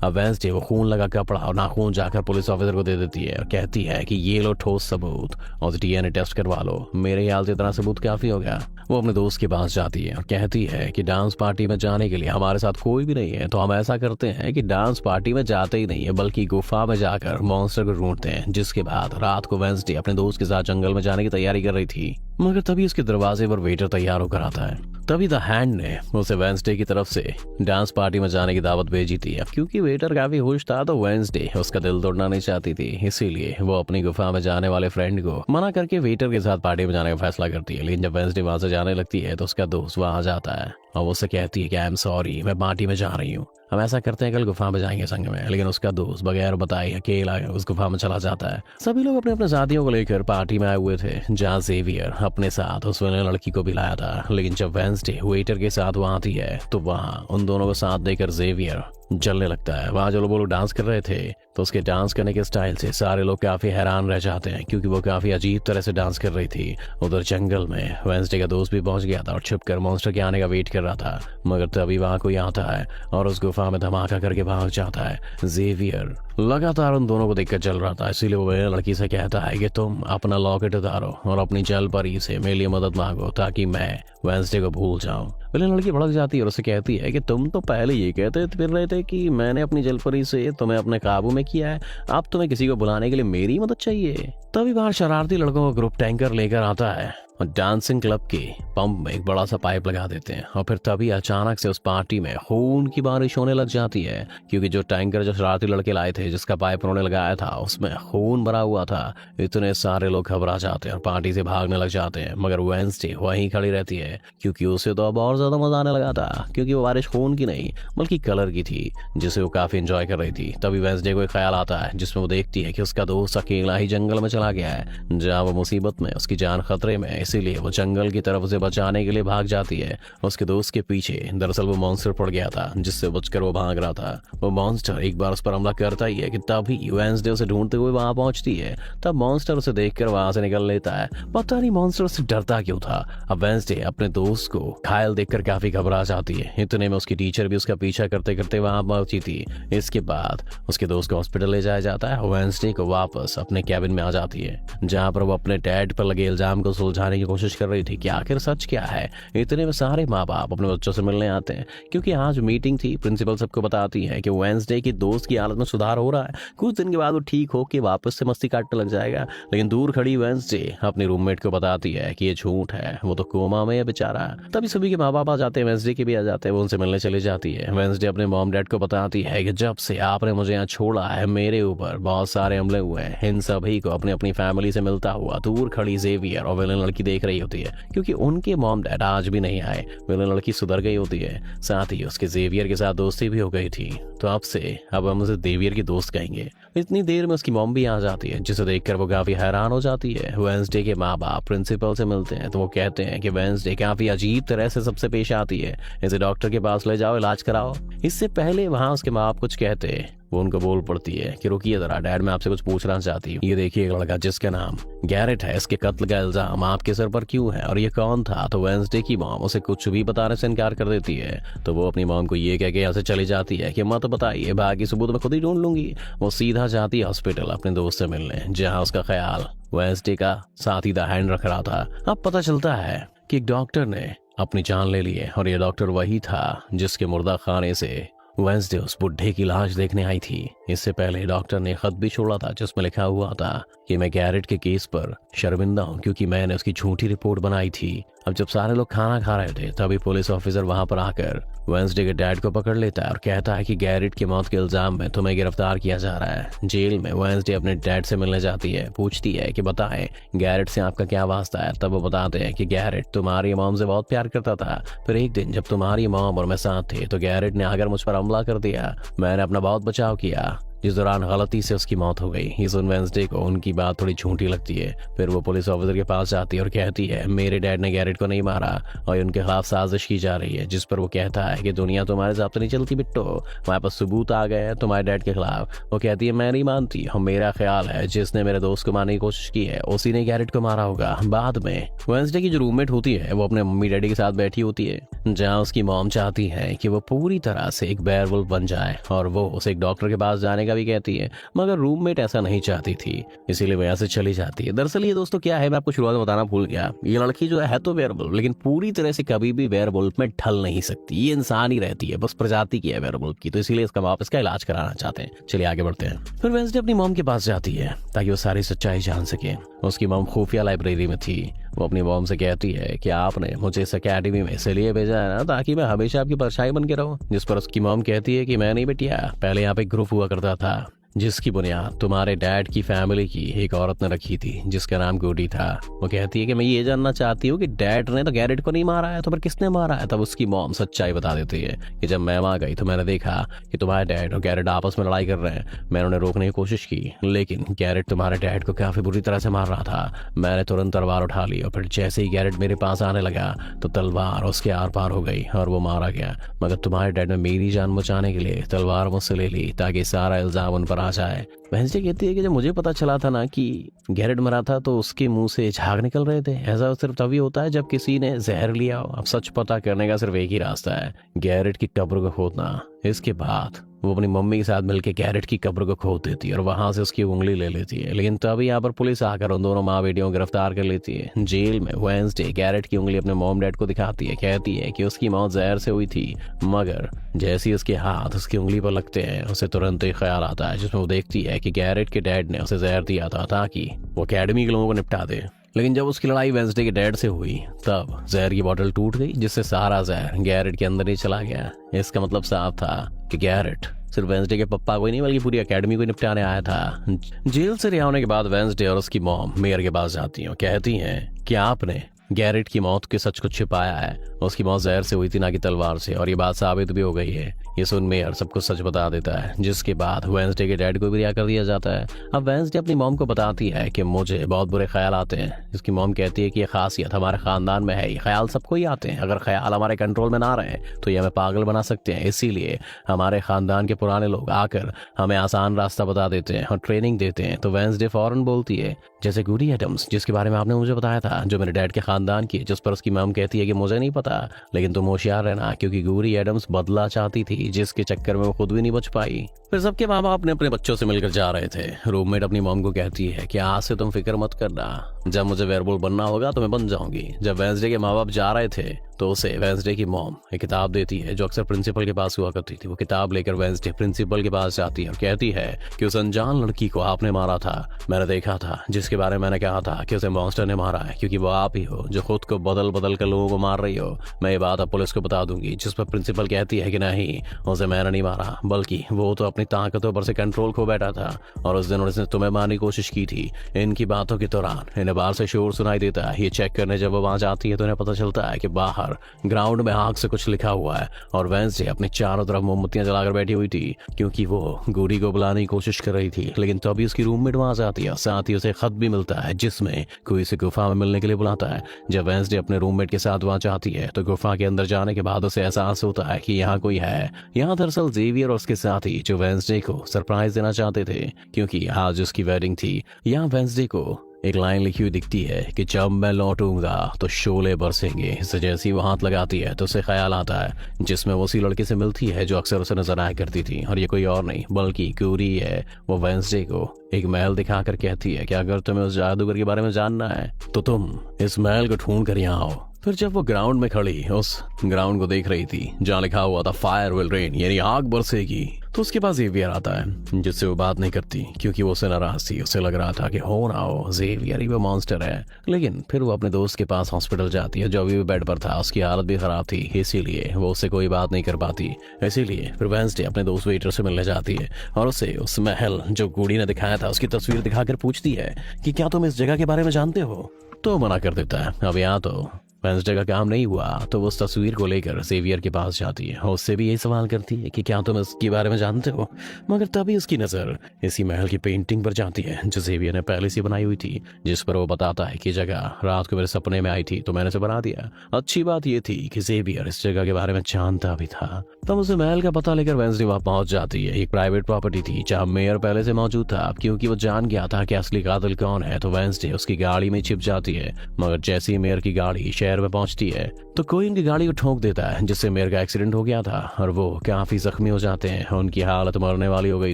अब वेंसडे वो खून लगा कपड़ा और नाखून जाकर पुलिस ऑफिसर को दे देती है और कहती है कि ये लो ठोस सबूत और डीएनए टेस्ट करवा लो। मेरे ख्याल से इतना सबूत काफी हो गया। वो अपने दोस्त के पास जाती है और कहती है कि डांस पार्टी में जाने के लिए हमारे साथ कोई भी नहीं है, तो हम ऐसा करते हैं कि डांस पार्टी में जाते ही नहीं है बल्कि गुफा में जाकर मॉन्स्टर को ढूंढते हैं। जिसके बाद रात को वेंसडे अपने दोस्त के साथ जंगल में जाने की तैयारी कर रही थी, मगर तभी उसके दरवाजे पर वेटर तैयार होकर आता है। तभी द हैंड ने उसे वेंसडे की तरफ से डांस पार्टी में जाने की दावत भेजी थी। अब क्योंकि वेटर काफी खुश था तो वेंसडे उसका दिल तोड़ना नहीं चाहती थी, इसीलिए वो अपनी गुफा में जाने वाले फ्रेंड को मना करके वेटर के साथ पार्टी में जाने का फैसला करती है। लेकिन जब वेंसडे वहां से जाने लगती है तो उसका दोस्त वहां आ जाता है और वो उससे कहती है कि आई एम सॉरी, मैं पार्टी में जा रही हूँ, हम ऐसा करते हैं कल गुफा में जाएंगे संग में। लेकिन उसका दोस्त बगैर बताए अकेला उस गुफा में चला जाता है। सभी लोग अपने अपने साथियों को लेकर पार्टी में आए हुए थे, जहाँ जेवियर अपने साथ उस वाले लड़की को भी लाया था। लेकिन जब वेंसडे वेटर के साथ वहां आती है तो वहां उन दोनों को साथ देकर जेवियर जलने लगता है। वहां जो लोग डांस कर रहे थे तो उसके डांस करने के स्टाइल से सारे लोग काफी हैरान रह जाते हैं क्योंकि वो काफी अजीब तरह से डांस कर रही थी। उधर जंगल में वेंसडे का दोस्त भी पहुंच गया था और छुपकर मॉन्स्टर के आने का वेट कर रहा था। मगर तभी वहां कोई आता है और उस गुफा में धमाका करके भाग जाता है। जेवियर लगातार उन दोनों को देखकर चल रहा था, इसीलिए वो लड़की से कहता है कि तुम अपना लॉकेट उतारो और अपनी जल परी से मेरे लिए मदद मांगो ताकि मैं वेंसडे को भूल जाऊं। पहले लड़की भड़क जाती है और उसे कहती है कि तुम तो पहले ये कहते फिर रहे थे कि मैंने अपनी जलपरी से तुम्हें अपने काबू में किया है, अब तुम्हें किसी को बुलाने के लिए मेरी मदद चाहिए। तभी बाहर शरारती लड़कों का ग्रुप टैंकर लेकर आता है और डांसिंग क्लब के पंप में एक बड़ा सा पाइप लगा देते हैं। और फिर तभी अचानक से उस पार्टी में खून की बारिश होने लग जाती है क्योंकि जो टैंकर जो शरारती लड़के लाए थे जिसका पाइप उन्होंने लगाया था उसमें खून भरा हुआ था। इतने सारे लोग घबरा जाते हैं और पार्टी से भागने लग जाते हैं। मगर वेंसडे वहीं खड़ी रहती है क्योंकि उसे तो अब और ज्यादा मजा आने लगा था क्योंकि वो बारिश खून की नहीं बल्कि कलर की थी जिसे वो काफी एंजॉय कर रही थी। तभी वेंसडे को एक ख्याल आता है जिसमें वो देखती है कि उसका दोस्त अकेला ही जंगल में चला गया है जहाँ वो मुसीबत में, उसकी जान खतरे में, इसीलिए वो जंगल की तरफ उसे बचाने के लिए भाग जाती है। उसके दोस्त के पीछे दरअसल वो मॉन्स्टर पड़ गया था जिससे बचकर वो भाग रहा था। वो मॉन्स्टर एक बार उस पर हमला करता ही है कि तभी वेंसडे उसे ढूंढते हुए वहां पहुंचती है। तब मॉन्स्टर उसे देखकर वहां से निकल लेता है। पता नहीं मॉन्स्टर उससे डरता क्यों था। अब वेंसडे अपने दोस्त को घायल देखकर काफी घबरा जाती है। इतने में उसकी टीचर भी उसका पीछा करते करते वहां पहुंची थी। इसके बाद उसके दोस्त को हॉस्पिटल ले जाया जाता है। वेंसडे को वापस अपने कैबिन में आ जाती है जहां पर वो अपने डैड पर लगे इल्जाम को सुलझाने की कोशिश कर रही थी कि आखिर सच क्या है। इतने में सारे माँ बाप अपने बच्चों से मिलने आते हैं क्योंकि आज मीटिंग थी। प्रिंसिपल सबको बताती है कि वेंसडे की दोस्त की हालत में सुधार हो रहा है, कुछ दिन के बाद वो ठीक हो के वापस से मस्ती काटने लग जाएगा। लेकिन दूर खड़ी वेंसडे अपनी रूममेट को बताती है कि ये झूठ है, वो तो कोमा में है बेचारा। तभी सभी के माँ बाप आ जाते हैं, वेंसडे के भी आ जाते हैं, वो उनसे मिलने चली जाती है। वेंसडे अपने मॉम डैड को बताती है कि जब से आपने मुझे यहाँ छोड़ा है मेरे ऊपर बहुत सारे हमले हुए हैं। इन सभी को अपनी अपनी फैमिली से मिलता हुआ दूर खड़ी जेवियर और विलन लड़की लड़की देख रही होती है, क्योंकि उनके मॉम डैड आज भी नहीं आए। वो लड़की सुधर गई होती है, साथ ही उसके जेवियर के साथ दोस्ती भी हो गई थी। तो अब हम उसे जेवियर की दोस्त कहेंगे। इतनी देर में उसकी मॉम भी आ जाती है, जिसे देखकर वो काफी हैरान हो जाती है। वेंसडे के माँ बाप प्रिंसिपल से मिलते हैं तो वो कहते हैं कि वेंसडे काफी अजीब तरह से सबसे पेश आती है, इसे डॉक्टर के पास ले जाओ, इलाज कराओ। इससे पहले वहां उसके माँ बाप कुछ कहते, वो उनको बोल पड़ती है कि रुकिए जरा डैड, मैं आपसे कुछ पूछना चाहती हूँ। ये देखिए एक लड़का जिसका नाम गैरेट है, इसके कत्ल का इल्जाम आपके सर पर क्यों है और ये कौन था? तो वेंसडे की मॉम उसे कुछ भी बताने से इनकार कर देती है। तो वो अपनी मॉम को ये कह के यहाँ से चली जाती है कि मत बताइए, बाकी सबूत मैं खुद ही ढूंढ लूंगी। वो सीधा जाती है हॉस्पिटल अपने दोस्त से मिलने, जहाँ उसका ख्याल वेंसडे का साथी द हैंड रख रहा था। अब पता चलता है कि एक डॉक्टर ने अपनी जान ले ली है और ये डॉक्टर वही था जिसके मुर्दा खाने से वेंसडे उस बुढ़े की लाश देखने आई थी। इससे पहले डॉक्टर ने खत भी छोड़ा था जिसमें लिखा हुआ था कि मैं गैरेट के केस पर शर्मिंदा हूँ क्योंकि मैंने उसकी झूठी रिपोर्ट बनाई थी। अब जब सारे लोग खाना खा रहे थे तभी पुलिस ऑफिसर वहां पर आकर वेंसडे के डैड को पकड़ लेता है और कहता है कि गैरेट की मौत के इल्जाम में तुम्हें गिरफ्तार किया जा रहा है। जेल में वेंसडे अपने डैड से मिलने जाती है, पूछती है कि बताएं गैरेट से आपका क्या वास्ता है। तब वो बताते हैं कि गैरेट तुम्हारी मॉम से बहुत प्यार करता था, फिर एक दिन जब तुम्हारी मॉम और मैं साथ थे तो गैरेट ने आकर मुझ पर हमला कर दिया। मैंने अपना बहुत बचाव किया, जिस दौरान गलती से उसकी मौत हो गई। ये सुन वेंसडे को उनकी बात थोड़ी झूठी लगती है। फिर वो पुलिस ऑफिसर के पास जाती है और कहती है मेरे डैड ने गैरेट को नहीं मारा और उनके खिलाफ साजिश की जा रही है, जिस पर वो कहता है कि दुनिया तुम्हारे हिसाब से नहीं चलती बिट्टो, हमारे पास सबूत आ गए हैं तुम्हारे डैड के खिलाफ। वो कहती है मैं नहीं मानती, और मेरा ख्याल है जिसने मेरे दोस्त को मारने की कोशिश की है उसी ने गैरेट को मारा होगा। बाद में वेंसडे की जो रूममेट होती है वो अपने मम्मी डैडी के साथ बैठी होती है, जहाँ उसकी मॉम चाहती है कि वो पूरी तरह से एक बेयरवुल्फ बन जाए और वो उसे एक डॉक्टर के पास जाने का भी कहती है, मगर रूममेट ऐसा नहीं चाहती थी, इसीलिए वो यहाँ से चली जाती है। दरअसल ये दोस्तों क्या है, मैं आपको शुरुआत में बताना भूल गया, ये लड़की जो है तो वेयरवुल्फ, लेकिन पूरी तरह से कभी भी वेयरवुल्फ में ढल नहीं सकती। ये इंसान ही रहती है, बस प्रजाति की है वेयरवुल्फ की, तो इसीलिए इसका वापस का इलाज कराना चाहते हैं। चलिए आगे बढ़ते हैं। फिर वेंसडे अपनी मॉम के पास जाती है ताकि वो सारी सच्चाई जान सके। उसकी मॉम खुफिया लाइब्रेरी में थी। वो अपनी मॉम से कहती है कि आपने मुझे इस अकेडमी में इसलिए भेजा है ना ताकि मैं हमेशा आपकी परछाई बन के रहूं। जिस पर उसकी मॉम कहती है कि मैं नहीं बेटिया, पहले यहाँ पे एक ग्रुप हुआ करता था जिसकी बुनियाद तुम्हारे डैड की फैमिली की एक औरत ने रखी थी जिसका नाम गुडी था। वो कहती है कि मैं ये जानना चाहती हूँ कि डैड ने तो गैरेट को नहीं मारा है, तो फिर किसने मारा है? तब उसकी मॉम सच्चाई बता देती है कि जब मैं वहां गई तो मैंने देखा कि तुम्हारे डैड और गैरेट आपस में लड़ाई कर रहे हैं। मैंने उन्हें रोकने की कोशिश की, लेकिन गैरेट तुम्हारे डैड को काफी बुरी तरह से मार रहा था। मैंने तुरंत तलवार उठा ली और फिर जैसे ही गैरेट मेरे पास आने लगा तो तलवार उसके आर पार हो गई और वो मारा गया। मगर तुम्हारे डैड ने मेरी जान बचाने के लिए तलवार मुझसे ले ली ताकि सारा इल्जाम उन पर आ जाए। वेंसडे कहती है कि जब मुझे पता चला था ना कि गैरेट मरा था तो उसके मुंह से झाग निकल रहे थे। ऐसा सिर्फ तभी होता है जब किसी ने जहर लिया हो। अब सच पता करने का सिर्फ एक ही रास्ता है, गैरेट की कब्र को खोदना। इसके बाद वो अपनी मम्मी के साथ मिलकर गैरेट की कब्र को खोद देती है और वहां से उसकी उंगली ले लेती है। लेकिन तभी यहाँ पर पुलिस आकर उन दोनों माँ बेटियों को गिरफ्तार कर लेती है। जेल में वेंसडे गैरेट की उंगली अपने मॉम डैड को दिखाती है, कहती है कि उसकी मौत जहर से हुई थी। मगर जैसे ही उसके हाथ उसकी उंगली पर लगते हैं उसे तुरंत एक ख्याल आता है जिसमें वो देखती है कि गैरेट के डैड ने उसे जहर दिया था ताकि वो अकेडमी के लोगों को निपटा दे। लेकिन जब उसकी लड़ाई वेंसडे के डैड से हुई तब जहर की बोतल टूट गई, जिससे सारा जहर गैरेट के अंदर ही चला गया। इसका मतलब साफ था कि गैरेट सिर्फ वेंसडे के पप्पा को ही नहीं बल्कि पूरी अकेडमी को निपटाने आया था। जेल से रिहा होने के बाद वेंसडे और उसकी मॉम मेयर के पास जाती हैं, कहती हैं कि आपने गैरेट की मौत के सच को छिपाया है, उसकी मौत जहर से हुई थी ना कि तलवार से, और ये बात साबित भी हो गई है। ये सुन मेयर सबको सच बता देता है, जिसके बाद वेंसडे के डैड को भी रिहा कर दिया जाता है। अब वेंसडे अपनी मॉम को बताती है कि मुझे बहुत बुरे ख्याल आते हैं। इसकी मॉम कहती है कि ये खासियत हमारे खानदान में है, ये ख्याल सबको ही आते हैं। अगर ख्याल हमारे कंट्रोल में ना रहे तो ये हमें पागल बना सकते हैं, इसीलिए हमारे खानदान के पुराने लोग आकर हमें आसान रास्ता बता देते हैं और ट्रेनिंग देते हैं। तो वेंसडे फौरन बोलती है, जैसे गुडी एडम्स जिसके बारे में आपने मुझे बताया था, जो मेरे डैड के खानदान की, जिस पर उसकी मॉम कहती है कि मुझे नहीं पता, लेकिन तुम होशियार रहना क्योंकि गुडी एडम्स बदला चाहती थी जिसके चक्कर में वो खुद भी नहीं बच पाई। फिर सबके माँ बाप अपने बच्चों से मिलकर जा रहे थे। रूममेट अपनी मॉम को कहती है कि आज से तुम फिक्र मत करना, जब मुझे वेयरवुल्फ बनना होगा तो मैं बन जाऊंगी। जब वेंसडे के माँ बाप जा रहे थे तो उसे वेंसडे की मॉम एक किताब देती है जो अक्सर प्रिंसिपल के पास हुआ करती थी। वो किताब लेकर वेंसडे प्रिंसिपल के पास जाती है और कहती है कि उस अनजान लड़की को आपने मारा था, मैंने देखा था, जिसके बारे में मैंने कहा था कि उसे मॉन्स्टर ने मारा है, क्योंकि वो आप ही हो जो खुद को बदल बदल कर लोगों को मार रही हो। मैं ये बात अब पुलिस को बता दूंगी। जिस पर प्रिंसिपल कहती है कि नहीं, उसे मैंने नहीं मारा, बल्कि वो तो अपनी ताकतों पर से कंट्रोल खो बैठा था और उस दिन उसने तुम्हें मारने की कोशिश की थी। इनकी बातों के दौरान इन्हें बाहर से शोर सुनाई देता है। ये चेक करने जब वो वहां जाती है तो इन्हें पता चलता है कि बाहर ग्राउंड में आग से कुछ लिखा हुआ है और वेंसडे अपनी चारों तरफ मोमबत्तियां जलाकर बैठी हुई थी क्योंकि वो गुडी को बुलाने की कोशिश कर रही थी। लेकिन तभी उसकी रूममेट वहां जाती है, साथ ही उसे खत भी मिलता है जिसमें कोई इसे गुफा में मिलने के लिए बुलाता है। जब वेंसडे अपने रूममेट के साथ वहां जाती है तो गुफा के अंदर जाने के बाद उसे एहसास होता है कि यहाँ कोई है। यहाँ दरअसल जेवियर और उसके साथी जो वेंसडे को सरप्राइज देना चाहते थे क्योंकि आज उसकी वेडिंग थी। यहाँ वेंसडे को एक लाइन लिखी हुई दिखती है कि जब मैं लौटूंगा तो शोले बरसेंगे। इसे जैसे ही वो हाथ लगाती है तो उसे ख्याल आता है जिसमें वो उसी लड़के से मिलती है जो अक्सर उसे नजर आया करती थी, और ये कोई और नहीं बल्कि क्यूरी है। वो वेंसडे को एक महल दिखाकर कहती है कि अगर तुम्हें उस जादूगर के बारे में जानना है तो तुम इस महल को ढूंढ कर यहाँ आओ। फिर जब वो ग्राउंड में खड़ी उस ग्राउंड को देख रही थी जहाँ लिखा हुआ था फायर विल रेन, यानी आग बरसेगी, तो उसके पास जेवियर आता है जिससे वो बात नहीं करती क्योंकि वो उससे नाराज थी। उसे लग रहा था कि हो ना हो जेवियर ही वो मॉन्स्टर है। लेकिन फिर वो अपने दोस्त के पास हॉस्पिटल जाती है जो अभी भी बेड पर था। उसकी हालत भी खराब थी, इसीलिए वो उससे कोई बात नहीं कर पाती। इसीलिए फिर वेंसडे अपने दोस्त वेटर से मिलने जाती है और उसे उस महल जो गुडी ने दिखाया था उसकी तस्वीर दिखाकर पूछती है कि क्या तुम इस जगह के बारे में जानते हो। तो मना कर देता है। अब यहाँ तो वेंसडे का काम नहीं हुआ तो वो उस तस्वीर को लेकर जेवियर के पास जाती है और उससे भी यही सवाल करती है कि क्या तुम इसके बारे में जानते हो। मगर तभी उसकी नजर इसी महल की पेंटिंग पर जाती है जो जेवियर ने पहले से बनाई हुई थी, जिस पर वो बताता है कि जगह रात को मेरे सपने में आई थी तो मैंने उसे बना दिया। अच्छी बात यह थी कि जेवियर इस जगह के बारे में जानता भी था। तब उसे महल का पता लेकर वेंसडे वहां पहुंच जाती है। एक प्राइवेट प्रॉपर्टी थी जहाँ मेयर पहले से मौजूद था। क्योंकि वो जान गया था कि असली कातिल कौन है तो वेंसडे उसकी गाड़ी में छिप जाती है। मगर जैसे ही मेयर की गाड़ी शहर में पहुंचती है तो कोई उनकी गाड़ी को ठोक देता है जिससे मेयर का एक्सीडेंट हो गया था और वो काफी जख्मी हो जाते हैं। उनकी हालत मरने वाली हो गई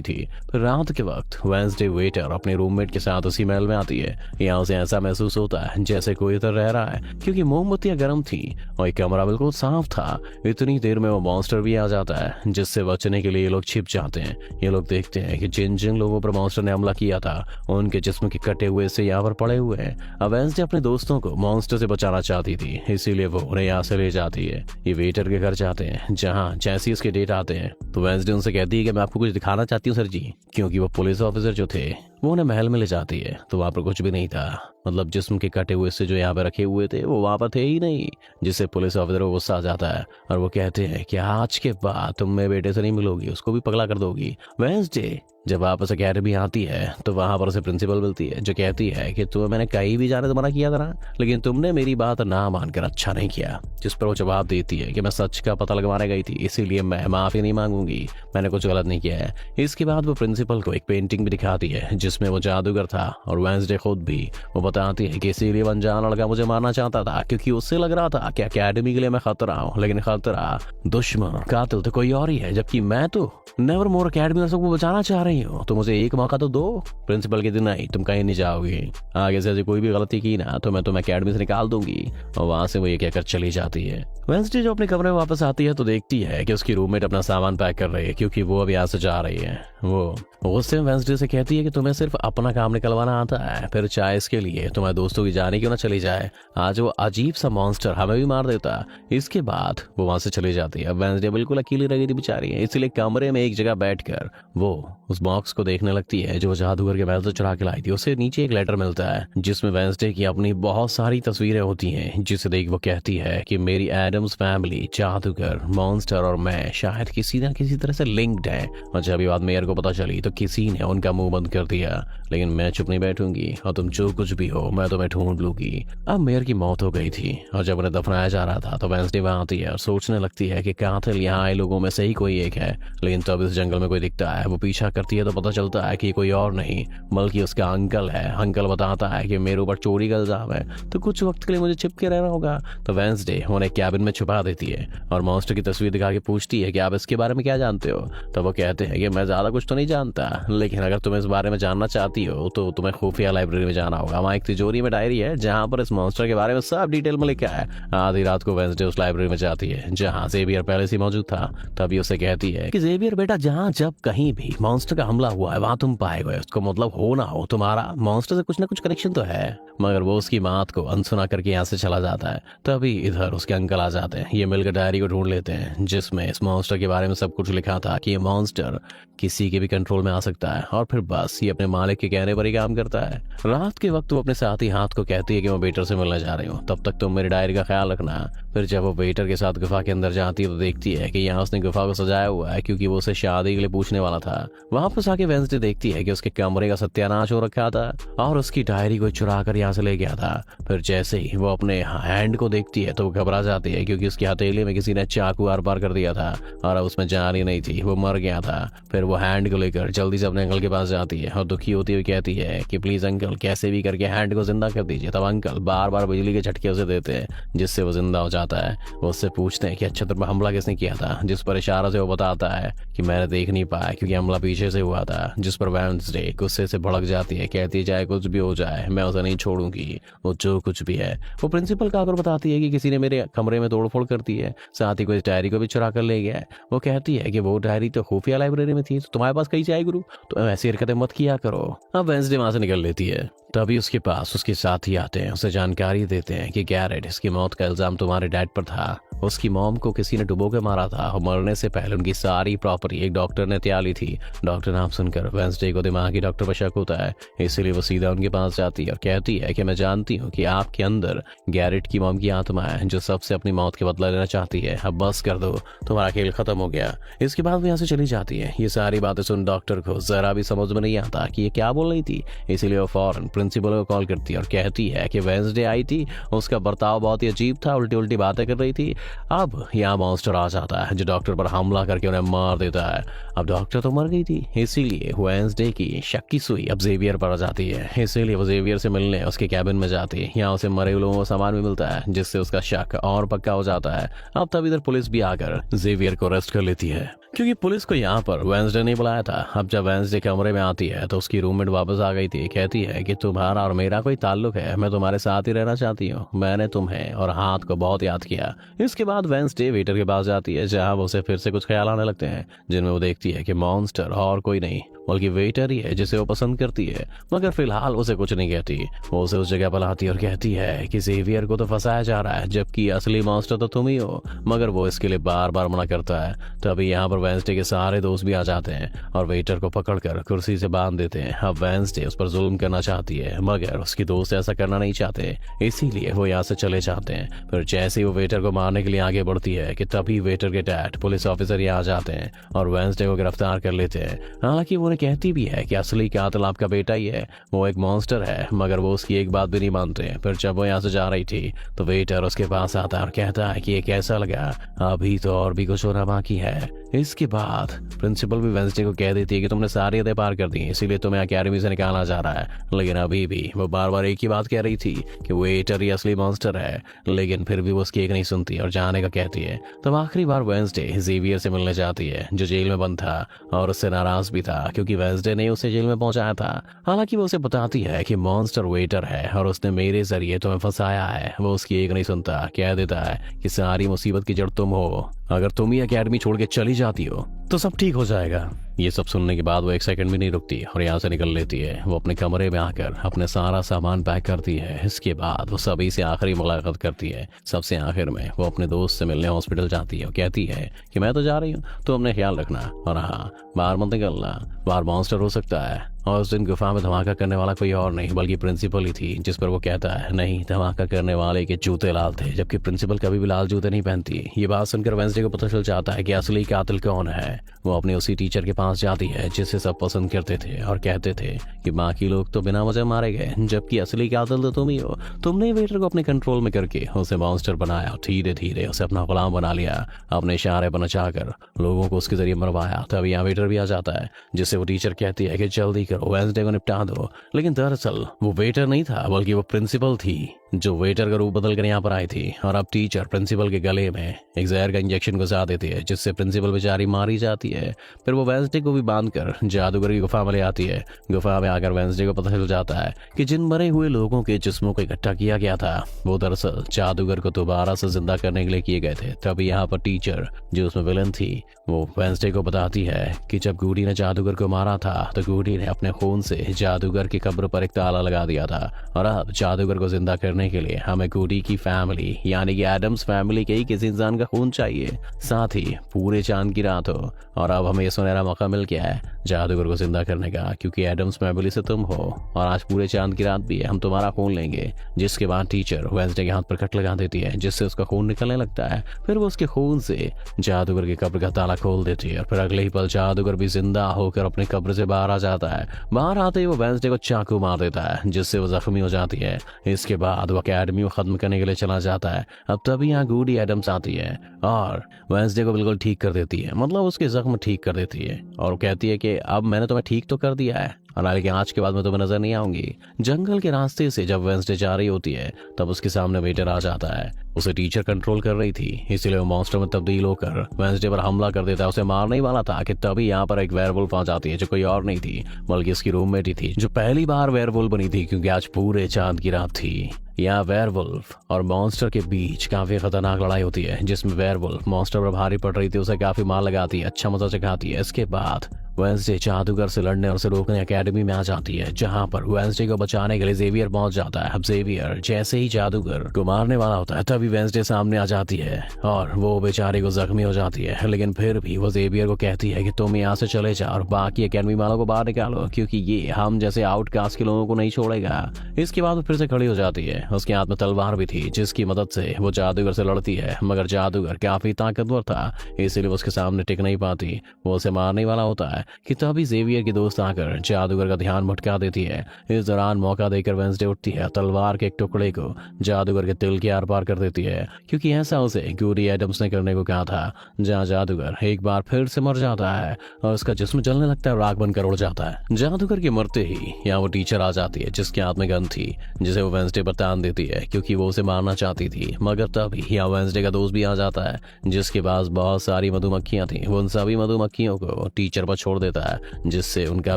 थी। फिर रात के वक्त वेंसडे वेटर अपने रूममेट के साथ उसी महल में आती है। यहाँ उसे ऐसा महसूस होता है जैसे कोई इधर रह रहा है क्योंकि मोमबत्तियां गर्म थी और कमरा बिल्कुल साफ था। इतनी देर में वो मॉन्स्टर भी आ जाता है जिससे बचने के लिए ये लोग छिप जाते हैं। ये लोग देखते हैं कि जिन जिन लोगों पर मॉन्स्टर ने हमला किया था उनके जिस्म के कटे हुए से यहाँ पर पड़े हुए हैं। अब वेंसडे अपने दोस्तों को मॉन्स्टर से बचाना चाहती थी, इसीलिए वो उन्हें यहाँ से ले जाती है। ये वेटर के घर जाते हैं जहाँ जैसे उसके डेट आते हैं तो वेंसडे उनसे कहती है कि मैं आपको कुछ दिखाना चाहती हूँ सर जी, क्योंकि वो पुलिस ऑफिसर जो थे वो उन्हें महल में ले जाती है तो वहां पर कुछ भी नहीं था। मतलब जिस्म के कटे हुए से जो यहाँ पे रखे हुए थे वो वहां पर थे ही नहीं, जिससे पुलिस ऑफिसर को गुस्सा आ जाता है और वो कहते हैं कि आज के बाद तुम मेरे बेटे से नहीं मिलोगी, उसको भी पगला कर दोगी। वेंसडे जब वापस अकेडमी आती है तो वहां पर उसे प्रिंसिपल मिलती है जो कहती है कि तुम्हें मैंने कहीं भी जाने से मना किया था ना, लेकिन तुमने मेरी बात ना मानकर अच्छा नहीं किया। जिस पर वो जवाब देती है कि मैं सच का पता लगवाने गई थी, इसीलिए मैं माफी नहीं मांगूंगी, मैंने कुछ गलत नहीं किया है। इसके बाद वो प्रिंसिपल को एक पेंटिंग भी दिखाती है जिसमें वो जादूगर था और वेंसडे खुद भी। वो बताती है कि इसीलिए वो अनजान लड़का मुझे मारना चाहता था क्योंकि उससे लग रहा था कि अकेडमी के लिए मैं खतरा हूँ, लेकिन खतरा दुश्मन कातिल तो कोई और ही है, जबकि मैं तो नेवर मोर अकेडमी और सबको बचाना चाह रही हूँ। तो मुझे एक मौका तो दो। प्रिंसिपल के दिन नहीं, तुम कहीं नहीं जाओगी, आगे से कोई भी गलती की ना तो मैं तुम्हें अकेडमी से निकाल दूंगी। और वहां से वो ये कहकर चली जाती है। वेंसडे जो अपने कमरे में वापस आती है तो देखती है कि उसकी रूममेट अपना सामान पैक कर रही है क्योंकि वो अब यहाँ से जा रही है। वो गुस्से में वेंसडे से कहती है कि तुम्हें सिर्फ अपना काम निकलवाना आता है, फिर चाहे इसके लिए तुम्हारे दोस्तों की जाने क्यों ना चली जाए, आज वो अजीब सा मॉन्स्टर हमें भी मार देता। इसके बाद वो वहां से चली जाती है। अब वेंसडे बिल्कुल अकेली रह गई थी बेचारी, इसलिए कमरे में एक जगह बैठकर वो उस बॉक्स को देखने लगती है जो जादूगर के महल से चुरा के लाई थी। उसे नीचे एक लेटर मिलता है जिसमें वेंसडे की अपनी बहुत सारी तस्वीरें होती हैं, जिसे देख वो कहती है कि मेरी एडम्स फैमिली, जादूगर, मॉन्स्टर और मैं शायद किसी न किसी तरह से लिंक्ड है। और जब ये बात मेयर को पता चली तो किसी ने उनका मुंह बंद कर दिया, लेकिन मैं चुप नहीं बैठूंगी और तुम जो कुछ भी हो मैं तुम्हें ढूंढ लूंगी। अब मेयर की मौत हो गई थी और जब उन्हें दफनाया जा रहा था तो वेंसडे वहां आती है और सोचने लगती है कि कातिल यहाँ आए लोगों में से ही कोई एक है। लेकिन तब इस जंगल में कोई दिखता है। वो पीछा करती है तो पता चलता है कि कोई और नहीं बल्कि उसका अंकल है। अंकल बताता है कि मेरे ऊपर चोरी का इल्जाम है तो कुछ वक्त के लिए मुझे छिपके रहना होगा। तो वेंसडे उन्हें कैबिन में छुपा देती है और मॉन्स्टर की तस्वीर दिखा के पूछती है कि आप इसके बारे में क्या जानते हो। तो वो कहते हैं कि मैं ज्यादा कुछ तो नहीं जानता, लेकिन अगर तुम इस बारे में जानना चाहती हो तो तुम्हें खुफिया लाइब्रेरी में जाना होगा। वहाँ एक तिजोरी में डायरी है जहाँ पर इस मॉन्स्टर के बारे में सब डिटेल में लिखा है। आधी रात को वेंसडे उस लाइब्रेरी में जाती है जहाँ जेवियर पहले से मौजूद था। तभी उसे कहती है कि जेवियर बेटा, जहाँ जब कहीं भी मॉन्स्टर मॉन्स्टर का हमला हुआ है, वहां तुम पाए गए, उसको मतलब हो ना हो तुम्हारा मॉन्स्टर से कुछ ना कुछ कनेक्शन तो है। मगर वो उसकी बात को अनसुना करके यहाँ से चला जाता है। तभी इधर उसके अंकल आ जाते हैं। ये मिलकर डायरी को ढूंढ लेते हैं जिसमें इस मॉन्स्टर के बारे में सब कुछ लिखा था कि ये मॉन्स्टर किसी के भी कंट्रोल में आ सकता है और फिर बस ये अपने मालिक के कहने पर ही काम करता है। रात के वक्त वो अपने साथी हाथ को कहती है कि मैं वेटर से मिलने जा रही हूँ, तब तक तुम मेरी डायरी का ख्याल रखना। फिर जब वो वेटर के साथ गुफा के अंदर जाती है तो देखती है कि यहाँ उसने गुफा को सजाया हुआ है क्योंकि वो उसे शादी के लिए पूछने वाला था। वापस आके वेंसडे देखती है कि उसके कमरे का सत्यानाश हो रखा था और उसकी डायरी को चुरा कर यहाँ से ले गया था। फिर जैसे ही वो अपने हैंड को देखती है तो वो घबरा जाती है क्योंकि उसकी हथेली में किसी ने चाकू आर पार कर दिया था और अब उसमें जान ही नहीं थी, वो मर गया था। फिर वो हैंड को लेकर जल्दी से अपने अंकल के पास जाती है और दुखी होती हुई कहती है कि प्लीज अंकल कैसे भी करके हैंड को जिंदा कर दीजिए। तब अंकल बार बार बिजली के झटके उसे देते हैं जिससे वो जिंदा हो जाता है। वो उससे पूछते हैं कि अच्छा तुम हमला किसने किया था, जिस पर इशारा से वो बताता है कि मैंने देख नहीं पाया क्योंकि हमला पीछे से हुआ था। जिस पर वेडनेसडे गुस्से से भड़क जाती है, कहती है चाहे कुछ भी हो जाए मैं उसे नहीं छोड़ूंगी, वो जो कुछ भी है। वो प्रिंसिपल का आकर बताती है कि किसी ने मेरे कमरे में तोड़फोड़ कर दी है, साथ ही कोई डायरी को भी चुरा कर ले गया है। वो कहती है कि वो डायरी तो खुफिया लाइब्रेरी में थी, तो तुम्हारे पास कहीं जाए गुरु, तो ऐसी हरकतें मत किया करो। अब वेंसडे वहां से निकल लेती है। तभी उसके पास उसके साथी आते हैं, उसे जानकारी देते हैं कि गैरेट इसकी मौत का इल्जाम तुम्हारे डैड पर था। उसकी मॉम को किसी ने डुबो के मारा था और मरने से पहले उनकी सारी प्रॉपर्टी एक डॉक्टर ने त्याग ली थी। डॉक्टर नाम सुनकर वेंसडे को दिमागी डॉक्टर पर शक होता है, इसीलिए वो सीधा उनके पास जाती है और कहती है कि मैं जानती हूँ कि आपके अंदर गैरेट की मॉम की आत्मा है जो सबसे अपनी मौत के बदला लेना चाहती है। अब बस कर दो, तुम्हारा खेल खत्म हो गया। इसके बाद वो यहाँ से चली जाती है। ये सारी बातें सुन डॉक्टर को जरा भी समझ में नहीं आता कि ये क्या बोल रही थी, इसीलिए वो फौरन प्रिंसिपल को कॉल करती है और कहती है कि वेंसडे आई थी, उसका बर्ताव बहुत ही अजीब था, उल्टी उल्टी बातें कर रही थी। अब यहाँ मॉन्स्टर आ जाता है जो डॉक्टर पर हमला करके उन्हें मार देता है। अब डॉक्टर तो मर गई थी, इसीलिए वेंसडे की शक की सुई अब जेवियर पर आ जाती है। इसीलिए वो जेवियर से मिलने उसके कैबिन में जाती है। यहाँ उसे मरे हुए लोगों का सामान भी मिलता है जिससे उसका शक और पक्का हो जाता है। अब तब इधर पुलिस भी आकर जेवियर को अरेस्ट कर लेती है क्योंकि पुलिस को यहाँ पर वेंसडे नहीं बुलाया था। अब जब वेंसडे कमरे में आती है तो उसकी रूममेट वापस आ गई थी। कहती है कि तुम्हारा और मेरा कोई ताल्लुक है, मैं तुम्हारे साथ ही रहना चाहती हूँ, मैंने तुम्हें और हाथ को बहुत याद किया। इसके बाद वेंसडे वेटर के पास जाती है जहाँ उसे फिर से कुछ ख्याल आने लगते हैं जिनमें वो देखती है कि मॉन्स्टर और कोई नहीं बल्कि वेटर ही है जिसे वो पसंद करती है। मगर फिलहाल उसे कुछ नहीं कहती, वो उसे उस जगह पर लाती है और कहती है कि जेवियर को तो फंसाया जा रहा है जबकि असली मॉन्स्टर तो तुम ही हो। मगर वो इसके लिए बार बार मना करता है। तभी यहाँ पर वेंसडे के सारे दोस्त भी आ जाते हैं और वेटर को पकड़कर कुर्सी से बांध देते हैं। अब वेंसडे उस पर जुल्म करना चाहती है मगर उसके दोस्त ऐसा करना नहीं चाहते, इसीलिए वो यहाँ से चले जाते हैं। फिर जैसे ही वो वेटर को मारने के लिए आगे बढ़ती है कि तभी वेटर के डैड पुलिस ऑफिसर यहाँ आ जाते हैं और वेंसडे को गिरफ्तार कर लेते हैं। हालांकि वो कहती भी है कि असली कातिल आपका बेटा ही है, वो एक मॉन्स्टर है, मगर वो उसकी एक बात भी नहीं मानते। फिर जब वो यहाँ से जा रही थी तो वेटर उसके पास आता है और कहता है कि ये कैसा लगा, अभी तो और भी कुछ होना बाकी है। इसके बाद प्रिंसिपल भी वेंसडे को कह देती है कि तुमने सारी हदें पार कर दी इसीलिए तुम्हें अकेडमी से निकालना जा रहा है। लेकिन अभी भी वो बार बार एक ही बात कह रही थी कि वेटर ही असली मॉन्स्टर है, लेकिन फिर भी वो उसकी एक नहीं सुनती और जाने का कहती है। तब आखिरी बार वेंसडे जेवियर से मिलने जाती है जो जेल में बंद था और उससे नाराज भी था क्योंकि वेंसडे ने उसे जेल में पहुंचाया था। हालांकि वो उसे बताती है कि मॉन्स्टर वेटर है और उसने मेरे जरिए तुम्हें फंसाया है। वो उसकी एक नहीं सुनता, कह देता है कि सारी मुसीबत की जड़ तुम हो, अगर तुम ही अकेडमी छोड़ के चली जाती हो तो सब ठीक हो जाएगा। ये सब सुनने के बाद वो एक सेकंड भी नहीं रुकती और यहाँ से निकल लेती है। वो अपने कमरे में आकर अपने सारा सामान पैक करती है। इसके बाद वो सभी से आखिरी मुलाकात करती है। सबसे आखिर में वो अपने दोस्त से मिलने हॉस्पिटल जाती है और कहती है कि मैं तो जा रही हूँ, तो अपने ख्याल रखना और हाँ बाहर मत निकलना, बाहर मॉन्स्टर हो सकता है। और उस दिन गुफा में धमाका करने वाला कोई और नहीं बल्कि प्रिंसिपल ही थी, जिस पर वो कहता है नहीं धमाका करने वाले के जूते लाल थे, जबकि प्रिंसिपल कभी भी लाल जूते नहीं पहनती। ये बात सुनकर वेंसडे को पता चल जाता है कि असली कातिल कौन है। वो अपने उसी टीचर के पास जाती है जिसे सब पसंद करते थे और कहते थे कि बाकी लोग तो बिना वजह मारे गए जबकि असली कातिल तो तुम ही हो। तुमने वेटर को अपने कंट्रोल में करके उसे मॉन्स्टर बनाया और धीरे धीरे उसे अपना गुलाम बना लिया, अपने इशारे पर नचाकर लोगों को उसके जरिए मरवाया। तभी यहाँ वेटर भी आ जाता है जिससे वो टीचर कहती है कि जल्दी करो, वेंसडे को निपटा दो। लेकिन दरअसल वो वेटर नहीं था बल्कि वो प्रिंसिपल थी। जो वेटर का रूप बदल कर यहाँ पर आई थी, और अब टीचर प्रिंसिपल के गले में एक जहर का इंजेक्शन घुसा देती है जिससे प्रिंसिपल बेचारी मारी जाती है। फिर वो वेंसडे को भी बांधकर जादूगर की गुफा में ले आती है। गुफा में आकर वेंसडे को पता चल जाता है कि जिन मरे हुए लोगों के जिस्मों को इकट्ठा किया गया था वो दरअसल जादूगर को दोबारा से जिंदा करने के लिए किए गए थे। तभी यहाँ पर टीचर जो उसमें विलन थी वो वेंसडे को बताती है कि जब गूडी ने जादूगर को मारा था तो गूडी ने अपने खून से जादूगर की कब्र पर एक ताला लगा दिया था, और अब जादूगर को जिंदा करने के लिए हमें गूडी की फैमिली यानी कि एडम्स फैमिली के ही किसी इंसान का खून चाहिए, साथ ही पूरे चांद की रात हो। और अब हमें ये सुनहरा मौका मिल गया है जादूगर को जिंदा करने का, क्योंकि एडम्स फैमिली से तुम हो और आज पूरे चांद की रात भी है, हम तुम्हारा खून लेंगे। जिसके बाद टीचर वेंसडे के हाथ पर कट लगा देती है जिससे उसका खून निकलने लगता है। फिर वो उसके खून से जादूगर की कब्र का ताला खोल देती है और फिर अगले ही पल जादूगर भी जिंदा होकर अपने कब्र से बाहर आ जाता है। बाहर आते ही वो वेंसडे को चाकू मार देता है जिससे वो जख्मी हो जाती है। इसके बाद वो अकेडमी को खत्म करने के लिए चला जाता है। अब तभी यहाँ गूडी एडम्स आती है और वेंसडे को बिल्कुल ठीक कर देती है, मतलब उसके जख्म ठीक कर देती है, और कहती है कि अब मैंने तुम्हें ठीक तो कर दिया है और लेकिन आज के बाद मैं तुम्हें नजर नहीं आऊंगी। जंगल के रास्ते से जब वेंसडे जा रही होती है तब उसके सामने वेटर आ जाता है। उसे टीचर कंट्रोल कर रही थी, इसलिए वो मॉन्स्टर में तब्दील होकर वेंसडे पर हमला कर देता है। उसे मारने ही वाला था कि तभी यहाँ पर एक वेयरवुल्फ आ जाती है जो कोई और नहीं थी बल्कि उसकी रूममेट ही थी, जो पहली बार वेयरवुल्फ बनी थी क्योंकि आज पूरे चांद की रात थी। यहाँ वेयरवुल्फ और मॉन्स्टर के बीच काफी खतरनाक लड़ाई होती है जिसमें वेयरवुल्फ मॉन्स्टर पर भारी पड़ रही थी, उसे काफी मार लगाती है, अच्छा मजा चखाती है। इसके बाद वेंसडे जादूगर से लड़ने और उसे रोकने अकेडमी में आ जाती है जहां पर वेंसडे को बचाने के लिए जेवियर पहुंच जाता है। अब जेवियर जैसे ही जादूगर को मारने वाला होता है तभी वेंसडे सामने आ जाती है और वो बेचारे को जख्मी हो जाती है, लेकिन फिर भी वो जेवियर को कहती है कि तुम यहाँ से चले जाओ और बाकी अकेडमी वालों को बाहर निकालो क्योंकि ये हम जैसे आउटकास्ट के लोगों को नहीं छोड़ेगा। इसके बाद वो फिर से खड़ी हो जाती है। उसके हाथ में तलवार भी थी जिसकी मदद से वो जादूगर से लड़ती है, मगर जादूगर काफी ताकतवर था इसलिए वो उसके सामने टिक नहीं पाती। वो उसे मारने वाला होता है कि तभी जेवियर की दोस्त आकर जादूगर का ध्यान भटका देती है। इस दौरान मौका देकर वेंसडे उठती है, तलवार के एक टुकड़े को जादूगर के तिल के आर पार कर देती है क्योंकि ऐसा उसे गूडी एडम्स ने करने को कहा था। जहाँ जादूगर एक बार फिर से मर जाता है और उसका जिस्म जलने लगता है, राख बनकर उड़ जाता है। जादूगर के मरते ही यहाँ वो टीचर आ जाती है जिसके हाथ में गन थी जिसे वो वेंसडे पर तान देती है क्योंकि वो उसे मारना चाहती थी, मगर तभी यहाँ वेंसडे का दोस्त भी आ जाता है जिसके पास बहुत सारी मधुमक्खियां थी। वो उन सभी मधुमक्खियों को टीचर पर छोड़ देता है जिससे उनका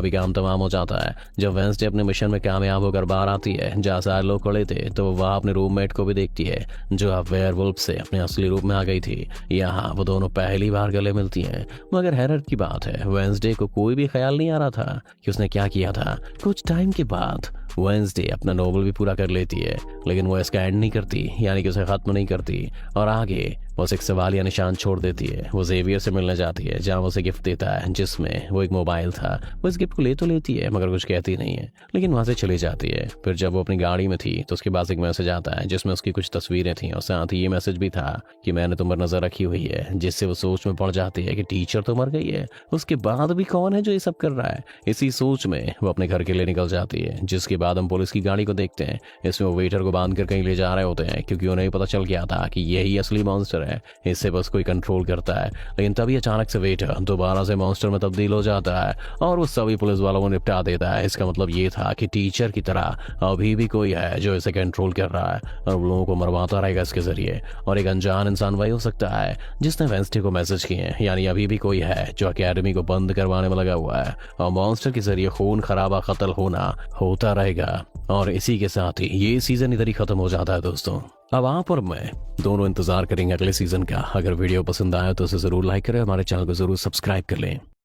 भी काम तमाम हो जाता है। जब वेंसडे अपने मिशन में कामयाब होकर बाहर आती है जहाँ सारे लोग खड़े थे तो वह अपने रूममेट को भी देखती है जो अब वेयरवुल्फ से अपने असली रूप में आ गई थी। यहाँ वो दोनों पहली बार गले मिलती हैं, मगर हैरत की बात है वेंसडे को कोई भी ख्याल नहीं आ रहा था कि उसने क्या किया था। कुछ टाइम के बाद वेंसडे अपना नोवेल भी पूरा कर लेती है, लेकिन वो इसका एंड नहीं करती, यानी कि उसे खत्म नहीं करती, और आगे बस एक सवालिया निशान छोड़ देती है। वो जेवियर से मिलने जाती है जहाँ वो उसे गिफ्ट देता है जिसमें वो एक मोबाइल था। वो इस गिफ्ट को ले तो लेती है मगर कुछ कहती नहीं है, लेकिन वहां से चली जाती है। फिर जब वो अपनी गाड़ी में थी तो उसके पास एक मैसेज आता है जिसमें उसकी कुछ तस्वीरें थी और साथ ही ये मैसेज भी था कि मैंने तुम पर नजर रखी हुई है, जिससे वो सोच में पड़ जाती है कि टीचर तो मर गई है, उसके बाद भी कौन है जो ये सब कर रहा है। इसी सोच में वो अपने घर के लिए निकल जाती है, जिसके बाद हम पुलिस की गाड़ी को देखते हैं। इसमें वो वेटर को बांध कर कहीं ले जा रहे होते हैं क्योंकि उन्हें पता चल गया था कि यही असली मॉन्स्टर है, इससे बस कोई कंट्रोल करता है। लेकिन तभी अचानक से वेटर दोबारा से मॉन्स्टर में तब्दील हो जाता है और वो सभी पुलिस वालों को निपटा देता है। इसका मतलब ये था कि टीचर की तरह अभी भी कोई है जो इसे कंट्रोल कर रहा है और लोगों को मरवाता रहेगा इसके जरिए। और एक अनजान इंसान वही हो सकता है जिसने वेंसडे को मैसेज किए, यानी अभी भी कोई है जो अकेडमी को बंद करवाने में लगा हुआ है और मॉन्स्टर के जरिए खून खराबा कत्ल होना होता रहेगा। और इसी के साथ ही ये सीजन इधर ही खत्म हो जाता है दोस्तों। अब आप और मैं दोनों इंतजार करेंगे अगले सीजन का। अगर वीडियो पसंद आया तो उसे जरूर लाइक करें, हमारे चैनल को जरूर सब्सक्राइब कर लें।